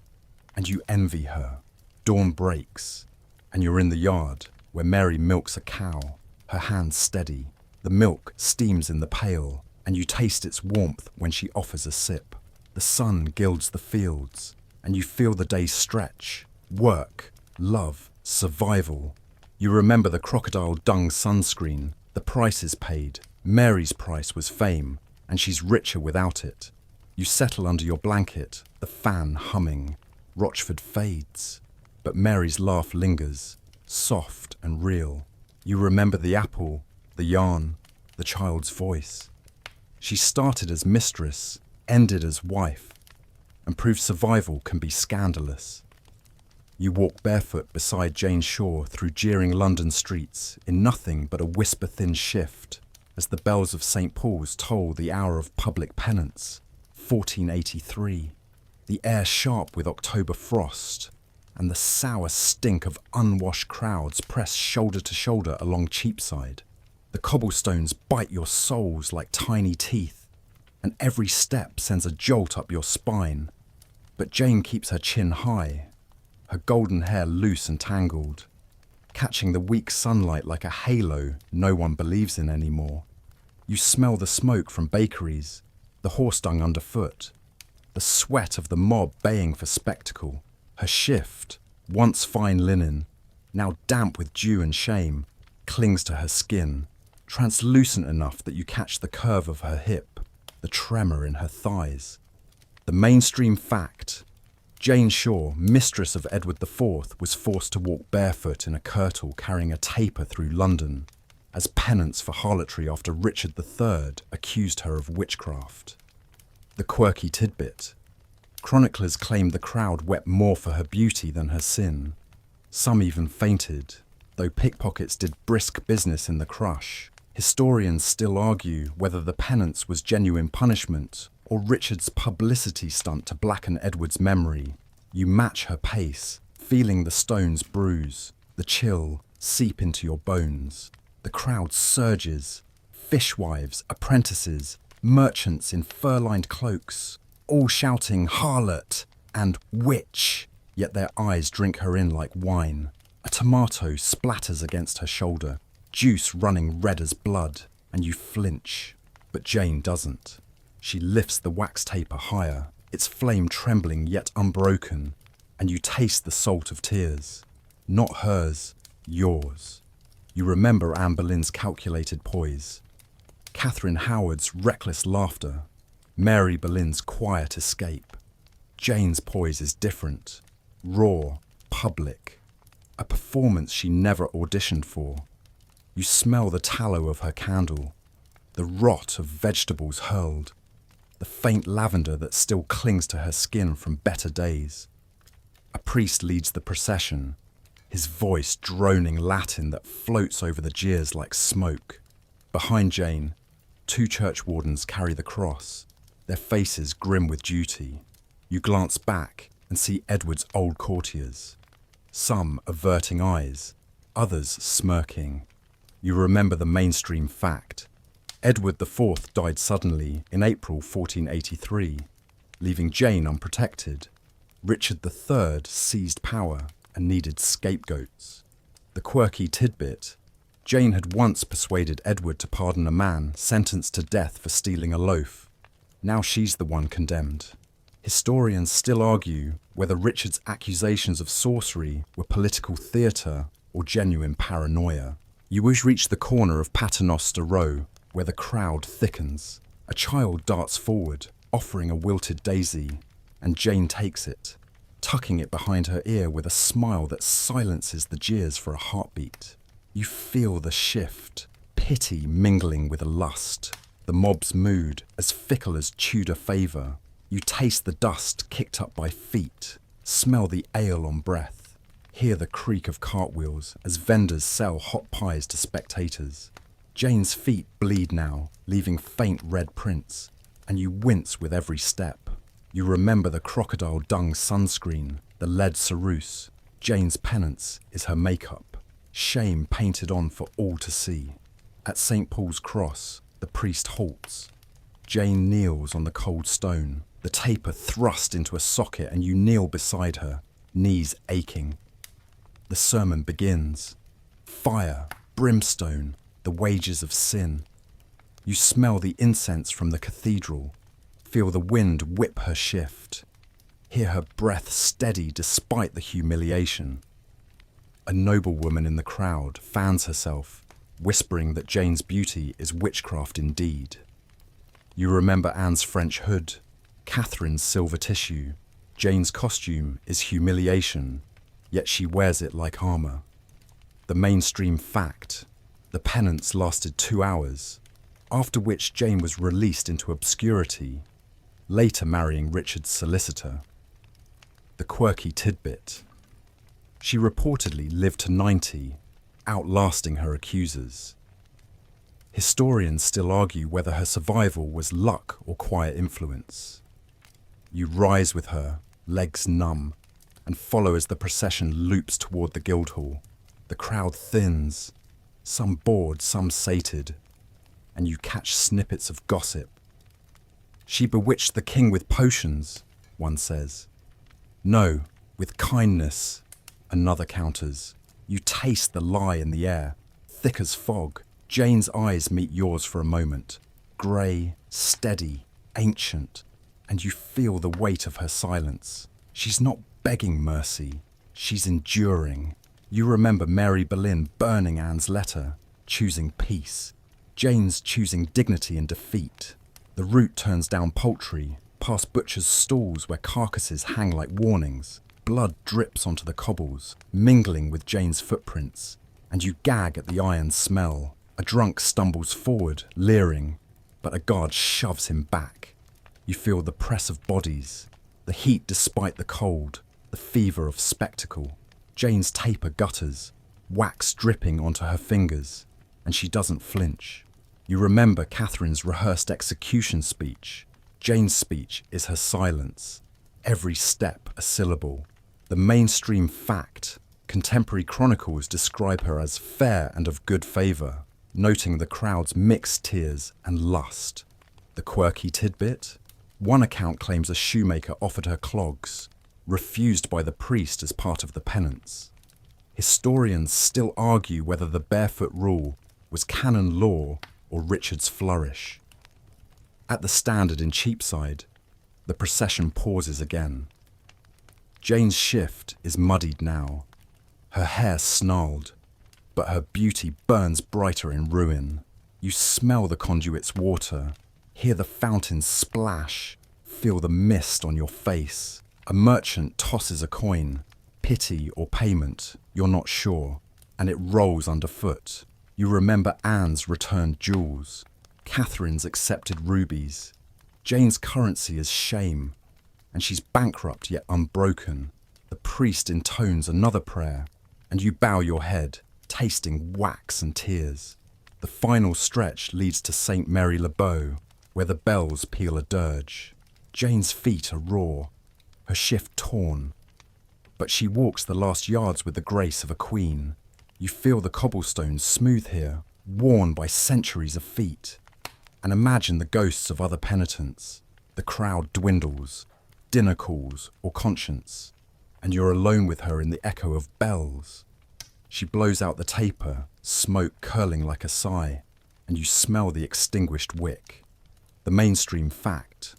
and you envy her. Dawn breaks, and you're in the yard, where Mary milks a cow, her hands steady. The milk steams in the pail, and you taste its warmth when she offers a sip. The sun gilds the fields, and you feel the day stretch. Work, love, survival. You remember the crocodile dung sunscreen, the prices paid. Mary's price was fame, and she's richer without it. You settle under your blanket, the fan humming. Rochford fades, but Mary's laugh lingers, soft and real. You remember the apple, the yarn, the child's voice. She started as mistress, ended as wife, and proved survival can be scandalous. You walk barefoot beside Jane Shore through jeering London streets in nothing but a whisper-thin shift as the bells of St. Paul's toll the hour of public penance. 1483. The air sharp with October frost, and the sour stink of unwashed crowds press shoulder to shoulder along Cheapside. The cobblestones bite your soles like tiny teeth, and every step sends a jolt up your spine. But Jane keeps her chin high, her golden hair loose and tangled, catching the weak sunlight like a halo no one believes in anymore. You smell the smoke from bakeries, the horse dung underfoot, the sweat of the mob baying for spectacle. Her shift, once fine linen, now damp with dew and shame, clings to her skin, translucent enough that you catch the curve of her hip, the tremor in her thighs. The mainstream fact: Jane Shore, mistress of Edward IV, was forced to walk barefoot in a kirtle carrying a taper through London, as penance for harlotry after Richard III accused her of witchcraft. The quirky tidbit. Chroniclers claimed the crowd wept more for her beauty than her sin. Some even fainted, though pickpockets did brisk business in the crush. Historians still argue whether the penance was genuine punishment or Richard's publicity stunt to blacken Edward's memory. You match her pace, feeling the stones bruise, the chill seep into your bones. The crowd surges, fishwives, apprentices, merchants in fur-lined cloaks, all shouting harlot and witch, yet their eyes drink her in like wine. A tomato splatters against her shoulder, juice running red as blood, and you flinch. But Jane doesn't. She lifts the wax taper higher, its flame trembling yet unbroken, and you taste the salt of tears. Not hers, yours. You remember Anne Boleyn's calculated poise, Catherine Howard's reckless laughter, Mary Boleyn's quiet escape. Jane's poise is different, raw, public, a performance she never auditioned for. You smell the tallow of her candle, the rot of vegetables hurled, the faint lavender that still clings to her skin from better days. A priest leads the procession, his voice droning Latin that floats over the jeers like smoke. Behind Jane, 2 churchwardens carry the cross, their faces grim with duty. You glance back and see Edward's old courtiers, some averting eyes, others smirking. You remember the mainstream fact. Edward IV died suddenly in April 1483, leaving Jane unprotected. Richard III seized power and needed scapegoats. The quirky tidbit. Jane had once persuaded Edward to pardon a man sentenced to death for stealing a loaf. Now she's the one condemned. Historians still argue whether Richard's accusations of sorcery were political theatre or genuine paranoia. You reach the corner of Paternoster Row, where the crowd thickens. A child darts forward, offering a wilted daisy, and Jane takes it, tucking it behind her ear with a smile that silences the jeers for a heartbeat. You feel the shift, pity mingling with a lust, the mob's mood as fickle as Tudor favour. You taste the dust kicked up by feet, smell the ale on breath, hear the creak of cartwheels as vendors sell hot pies to spectators. Jane's feet bleed now, leaving faint red prints, and you wince with every step. You remember the crocodile dung sunscreen, the lead ceruse. Jane's penance is her makeup, shame painted on for all to see. At St. Paul's Cross, the priest halts. Jane kneels on the cold stone, the taper thrust into a socket, and you kneel beside her, knees aching. The sermon begins. Fire, brimstone, the wages of sin. You smell the incense from the cathedral, feel the wind whip her shift, hear her breath steady despite the humiliation. A noblewoman in the crowd fans herself, whispering that Jane's beauty is witchcraft indeed. You remember Anne's French hood, Catherine's silver tissue. Jane's costume is humiliation, yet she wears it like armour. The mainstream fact. The penance lasted 2 hours, after which Jane was released into obscurity, later marrying Richard's solicitor. The quirky tidbit. She reportedly lived to 90, outlasting her accusers. Historians still argue whether her survival was luck or quiet influence. You rise with her, legs numb, and follow as the procession loops toward the Guildhall. The crowd thins, some bored, some sated, and you catch snippets of gossip. She bewitched the king with potions, one says. No, with kindness, another counters. You taste the lie in the air, thick as fog. Jane's eyes meet yours for a moment, grey, steady, ancient, and you feel the weight of her silence. She's not begging mercy, she's enduring. You remember Mary Boleyn burning Anne's letter, choosing peace. Jane's choosing dignity in defeat. The route turns down Poultry, past butchers' stalls where carcasses hang like warnings. Blood drips onto the cobbles, mingling with Jane's footprints, and you gag at the iron smell. A drunk stumbles forward, leering, but a guard shoves him back. You feel the press of bodies, the heat despite the cold, the fever of spectacle. Jane's taper gutters, wax dripping onto her fingers, and she doesn't flinch. You remember Catherine's rehearsed execution speech. Jane's speech is her silence, every step a syllable. The mainstream fact, contemporary chronicles describe her as fair and of good favour, noting the crowd's mixed tears and lust. The quirky tidbit? One account claims a shoemaker offered her clogs, refused by the priest as part of the penance. Historians still argue whether the barefoot rule was canon law or Richard's flourish. At the Standard in Cheapside, the procession pauses again. Jane's shift is muddied now, her hair snarled, but her beauty burns brighter in ruin. You smell the conduit's water, hear the fountain splash, feel the mist on your face. A merchant tosses a coin, pity or payment, you're not sure, and it rolls underfoot. You remember Anne's returned jewels, Catherine's accepted rubies. Jane's currency is shame, and she's bankrupt yet unbroken. The priest intones another prayer, and you bow your head, tasting wax and tears. The final stretch leads to St. Mary le Bow, where the bells peal a dirge. Jane's feet are raw, her shift torn, but she walks the last yards with the grace of a queen. You feel the cobblestones smooth here, worn by centuries of feet, and imagine the ghosts of other penitents. The crowd dwindles, dinner calls or conscience, and you're alone with her in the echo of bells. She blows out the taper, smoke curling like a sigh, and you smell the extinguished wick. The mainstream fact: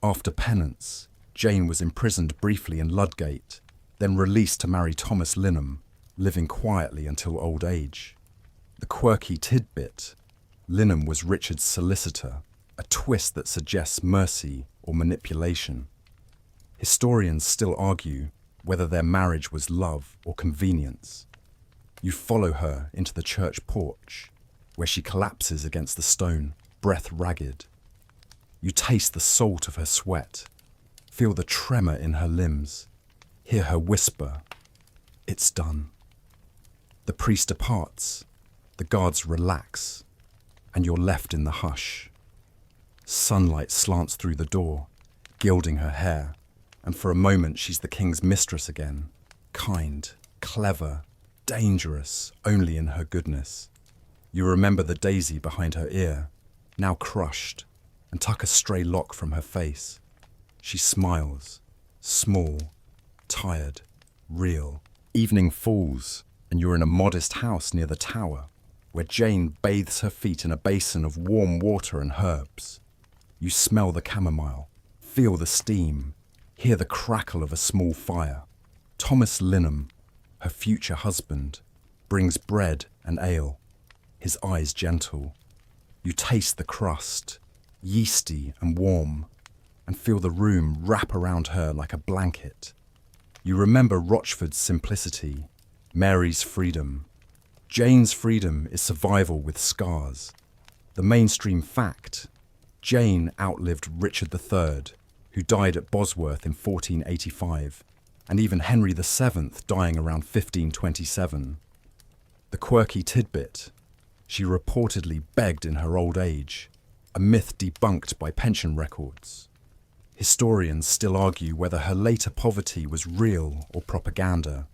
after penance, Jane was imprisoned briefly in Ludgate, then released to marry Thomas Linham, living quietly until old age. The quirky tidbit: Linham was Richard's solicitor, a twist that suggests mercy or manipulation. Historians still argue whether their marriage was love or convenience. You follow her into the church porch, where she collapses against the stone, breath ragged. You taste the salt of her sweat, feel the tremor in her limbs, hear her whisper, "It's done." The priest departs, the guards relax, and you're left in the hush. Sunlight slants through the door, gilding her hair, and for a moment she's the king's mistress again, kind, clever, dangerous only in her goodness. You remember the daisy behind her ear, now crushed, and tuck a stray lock from her face. She smiles, small, tired, real. Evening falls, and you're in a modest house near the tower, where Jane bathes her feet in a basin of warm water and herbs. You smell the chamomile, feel the steam, hear the crackle of a small fire. Thomas Linham, her future husband, brings bread and ale, his eyes gentle. You taste the crust, yeasty and warm, and feel the room wrap around her like a blanket. You remember Rochford's simplicity, Mary's freedom. Jane's freedom is survival with scars. The mainstream fact: Jane outlived Richard III, who died at Bosworth in 1485, and even Henry VII dying around 1527. The quirky tidbit: she reportedly begged in her old age, a myth debunked by pension records. Historians still argue whether her later poverty was real or propaganda.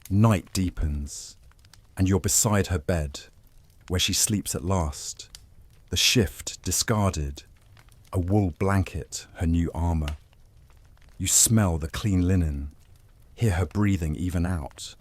Night deepens, and you're beside her bed, where she sleeps at last, the shift discarded, a wool blanket her new armour. You smell the clean linen, hear her breathing even out,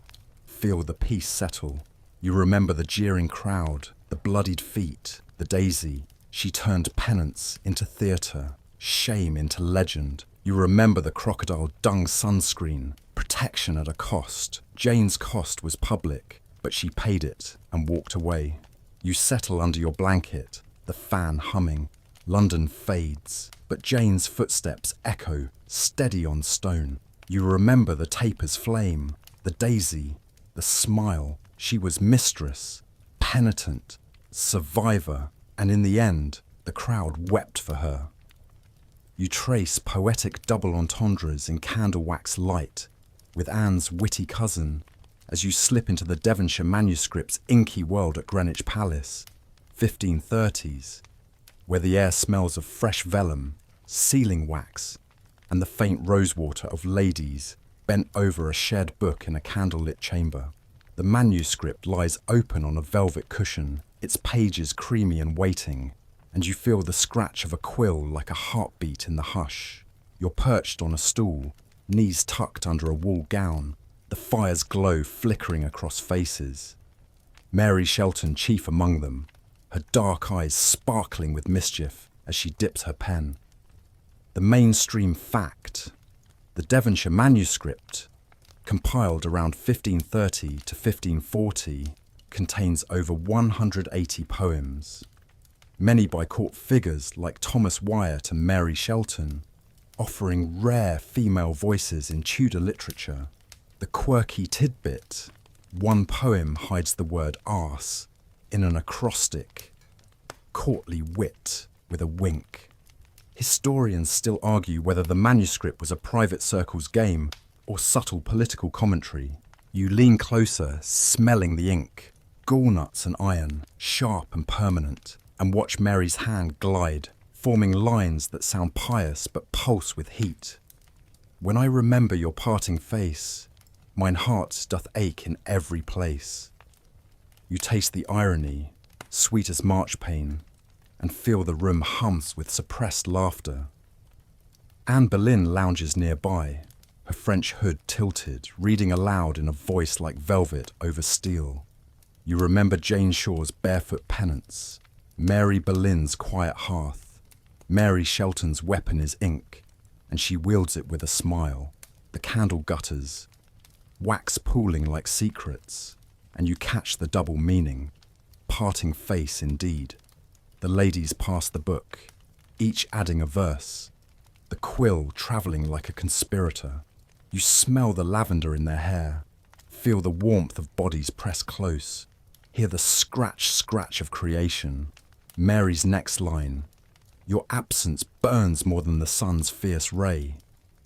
feel the peace settle. You remember the jeering crowd, the bloodied feet, the daisy. She turned penance into theatre, shame into legend. You remember the crocodile dung sunscreen, protection at a cost. Jane's cost was public, but she paid it and walked away. You settle under your blanket, the fan humming. London fades, But Jane's footsteps echo, steady on stone. You remember the taper's flame, the daisy, the smile. She was mistress, penitent, survivor, and in the end, the crowd wept for her. You trace poetic double entendres in candle wax light with Anne's witty cousin as you slip into the Devonshire manuscript's inky world at Greenwich Palace, 1530s, where the air smells of fresh vellum, sealing wax, and the faint rosewater of ladies bent over a shared book in a candlelit chamber. The manuscript lies open on a velvet cushion, its pages creamy and waiting, and you feel the scratch of a quill like a heartbeat in the hush. You're perched on a stool, knees tucked under a wool gown, the fire's glow flickering across faces. Mary Shelton chief among them, her dark eyes sparkling with mischief as she dips her pen. The mainstream fact, the Devonshire manuscript, compiled around 1530 to 1540, contains over 180 poems, many by court figures like Thomas Wyatt and Mary Shelton, offering rare female voices in Tudor literature. The quirky tidbit, one poem hides the word arse in an acrostic, courtly wit with a wink. Historians still argue whether the manuscript was a private circle's game or subtle political commentary. You lean closer, smelling the ink, gallnuts and iron, sharp and permanent, and watch Mary's hand glide, forming lines that sound pious but pulse with heat. When I remember your parting face, mine heart doth ache in every place. You taste the irony, sweet as marchpane, and feel the room hums with suppressed laughter. Anne Boleyn lounges nearby, her French hood tilted, reading aloud in a voice like velvet over steel. You remember Jane Shaw's barefoot penance, Mary Boleyn's quiet hearth. Mary Shelton's weapon is ink, and she wields it with a smile. The candle gutters, wax pooling like secrets, and you catch the double meaning. Parting face indeed. The ladies pass the book, each adding a verse, the quill travelling like a conspirator. You smell the lavender in their hair, feel the warmth of bodies pressed close, hear the scratch of creation. Mary's next line, your absence burns more than the sun's fierce ray.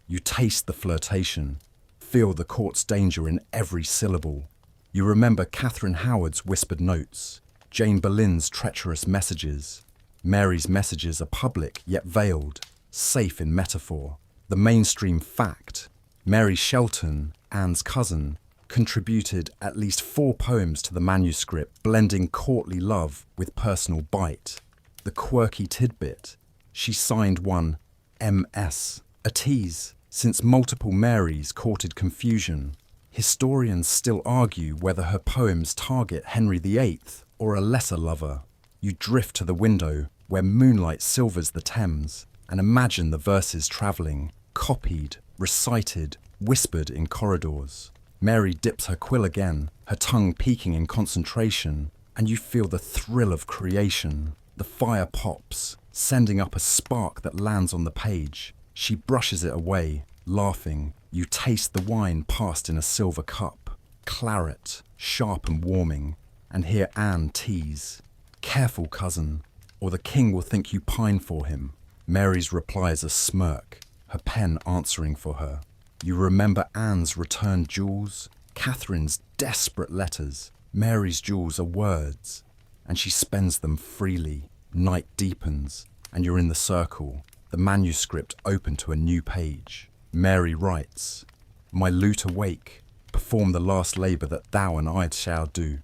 You taste the flirtation, feel the court's danger in every syllable. You remember Catherine Howard's whispered notes, Jane Boleyn's treacherous messages. Mary's messages are public yet veiled, safe in metaphor. The mainstream fact, Mary Shelton, Anne's cousin, contributed at least 4 poems to the manuscript, blending courtly love with personal bite. The quirky tidbit, she signed one MS, a tease, since multiple Marys courted confusion. Historians still argue whether her poems target Henry VIII or a lesser lover. You drift to the window where moonlight silvers the Thames and imagine the verses travelling, copied, recited, whispered in corridors. Mary dips her quill again, her tongue peaking in concentration, and you feel the thrill of creation. The fire pops, sending up a spark that lands on the page. She brushes it away, laughing. You taste the wine passed in a silver cup, claret, sharp and warming, and hear Anne tease, "Careful, cousin, or the king will think you pine for him." Mary's reply is a smirk, her pen answering for her. You remember Anne's returned jewels, Catherine's desperate letters. Mary's jewels are words, and she spends them freely. Night deepens, and you're in the circle, the manuscript open to a new page. Mary writes, "My lute awake, perform the last labour that thou and I shall do."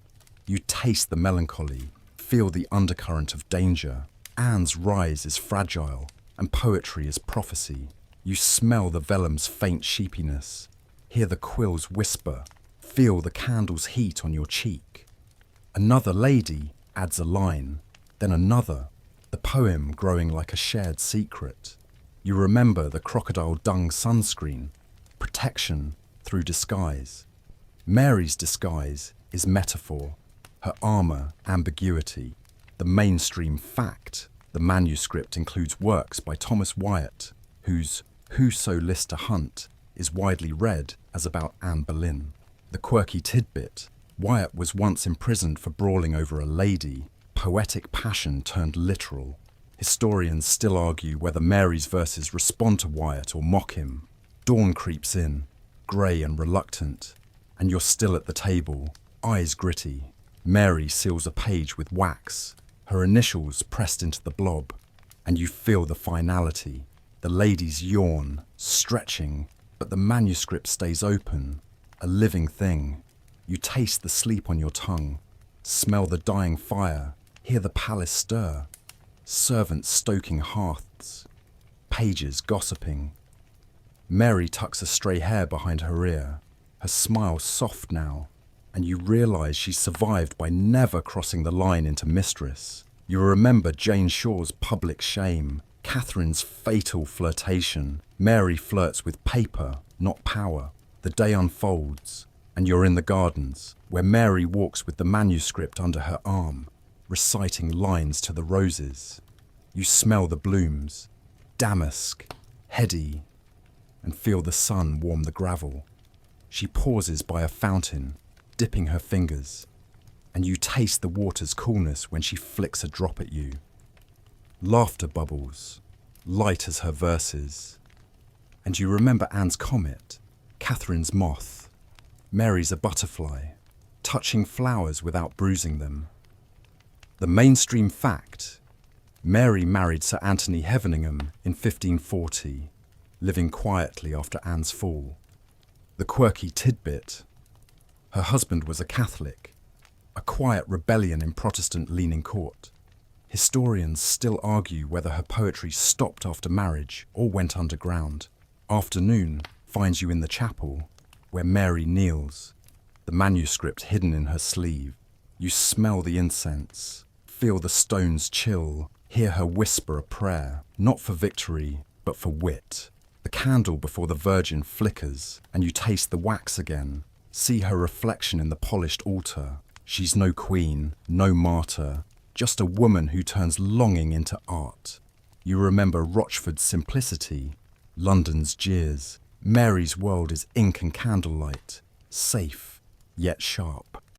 You taste the melancholy, feel the undercurrent of danger. Anne's rise is fragile, and poetry is prophecy. You smell the vellum's faint sheepiness, hear the quill's whisper, feel the candle's heat on your cheek. Another lady adds a line, then another, the poem growing like a shared secret. You remember the crocodile dung sunscreen, protection through disguise. Mary's disguise is metaphor, her armour ambiguity. The mainstream fact, The manuscript includes works by Thomas Wyatt, whose Who So List to Hunt is widely read as about Anne Boleyn. The quirky tidbit: Wyatt was once imprisoned for brawling over a lady, poetic passion turned literal. Historians still argue whether Mary's verses respond to Wyatt or mock him. Dawn creeps in, grey and reluctant, and you're still at the table, eyes gritty. Mary seals a page with wax, her initials pressed into the blob, and you feel the finality. The ladies yawn, stretching, but the manuscript stays open, a living thing. You taste the sleep on your tongue, smell the dying fire, hear the palace stir. Servants stoking hearths, pages gossiping. Mary tucks a stray hair behind her ear, her smile soft now, and you realise she's survived by never crossing the line into mistress. You remember Jane Shaw's public shame, Catherine's fatal flirtation. Mary flirts with paper, not power. The day unfolds, and you're in the gardens, where Mary walks with the manuscript under her arm, reciting lines to the roses. You smell the blooms, damask, heady, and feel the sun warm the gravel. She pauses by a fountain, dipping her fingers, and you taste the water's coolness when she flicks a drop at you. Laughter bubbles, light as her verses. And you remember Anne's comet, Catherine's moth. Mary's a butterfly, touching flowers without bruising them. The mainstream fact: Mary married Sir Anthony Heveningham in 1540, living quietly after Anne's fall. The quirky tidbit: her husband was a Catholic, a quiet rebellion in Protestant-leaning court. Historians still argue whether her poetry stopped after marriage or went underground. Afternoon finds you in the chapel, where Mary kneels, the manuscript hidden in her sleeve. You smell the incense, feel the stones chill, hear her whisper a prayer, not for victory, but for wit. The candle before the Virgin flickers, and you taste the wax again, see her reflection in the polished altar. She's no queen, no martyr, just a woman who turns longing into art. You remember Rochford's simplicity, London's jeers. Mary's world is ink and candlelight, safe, yet sharp.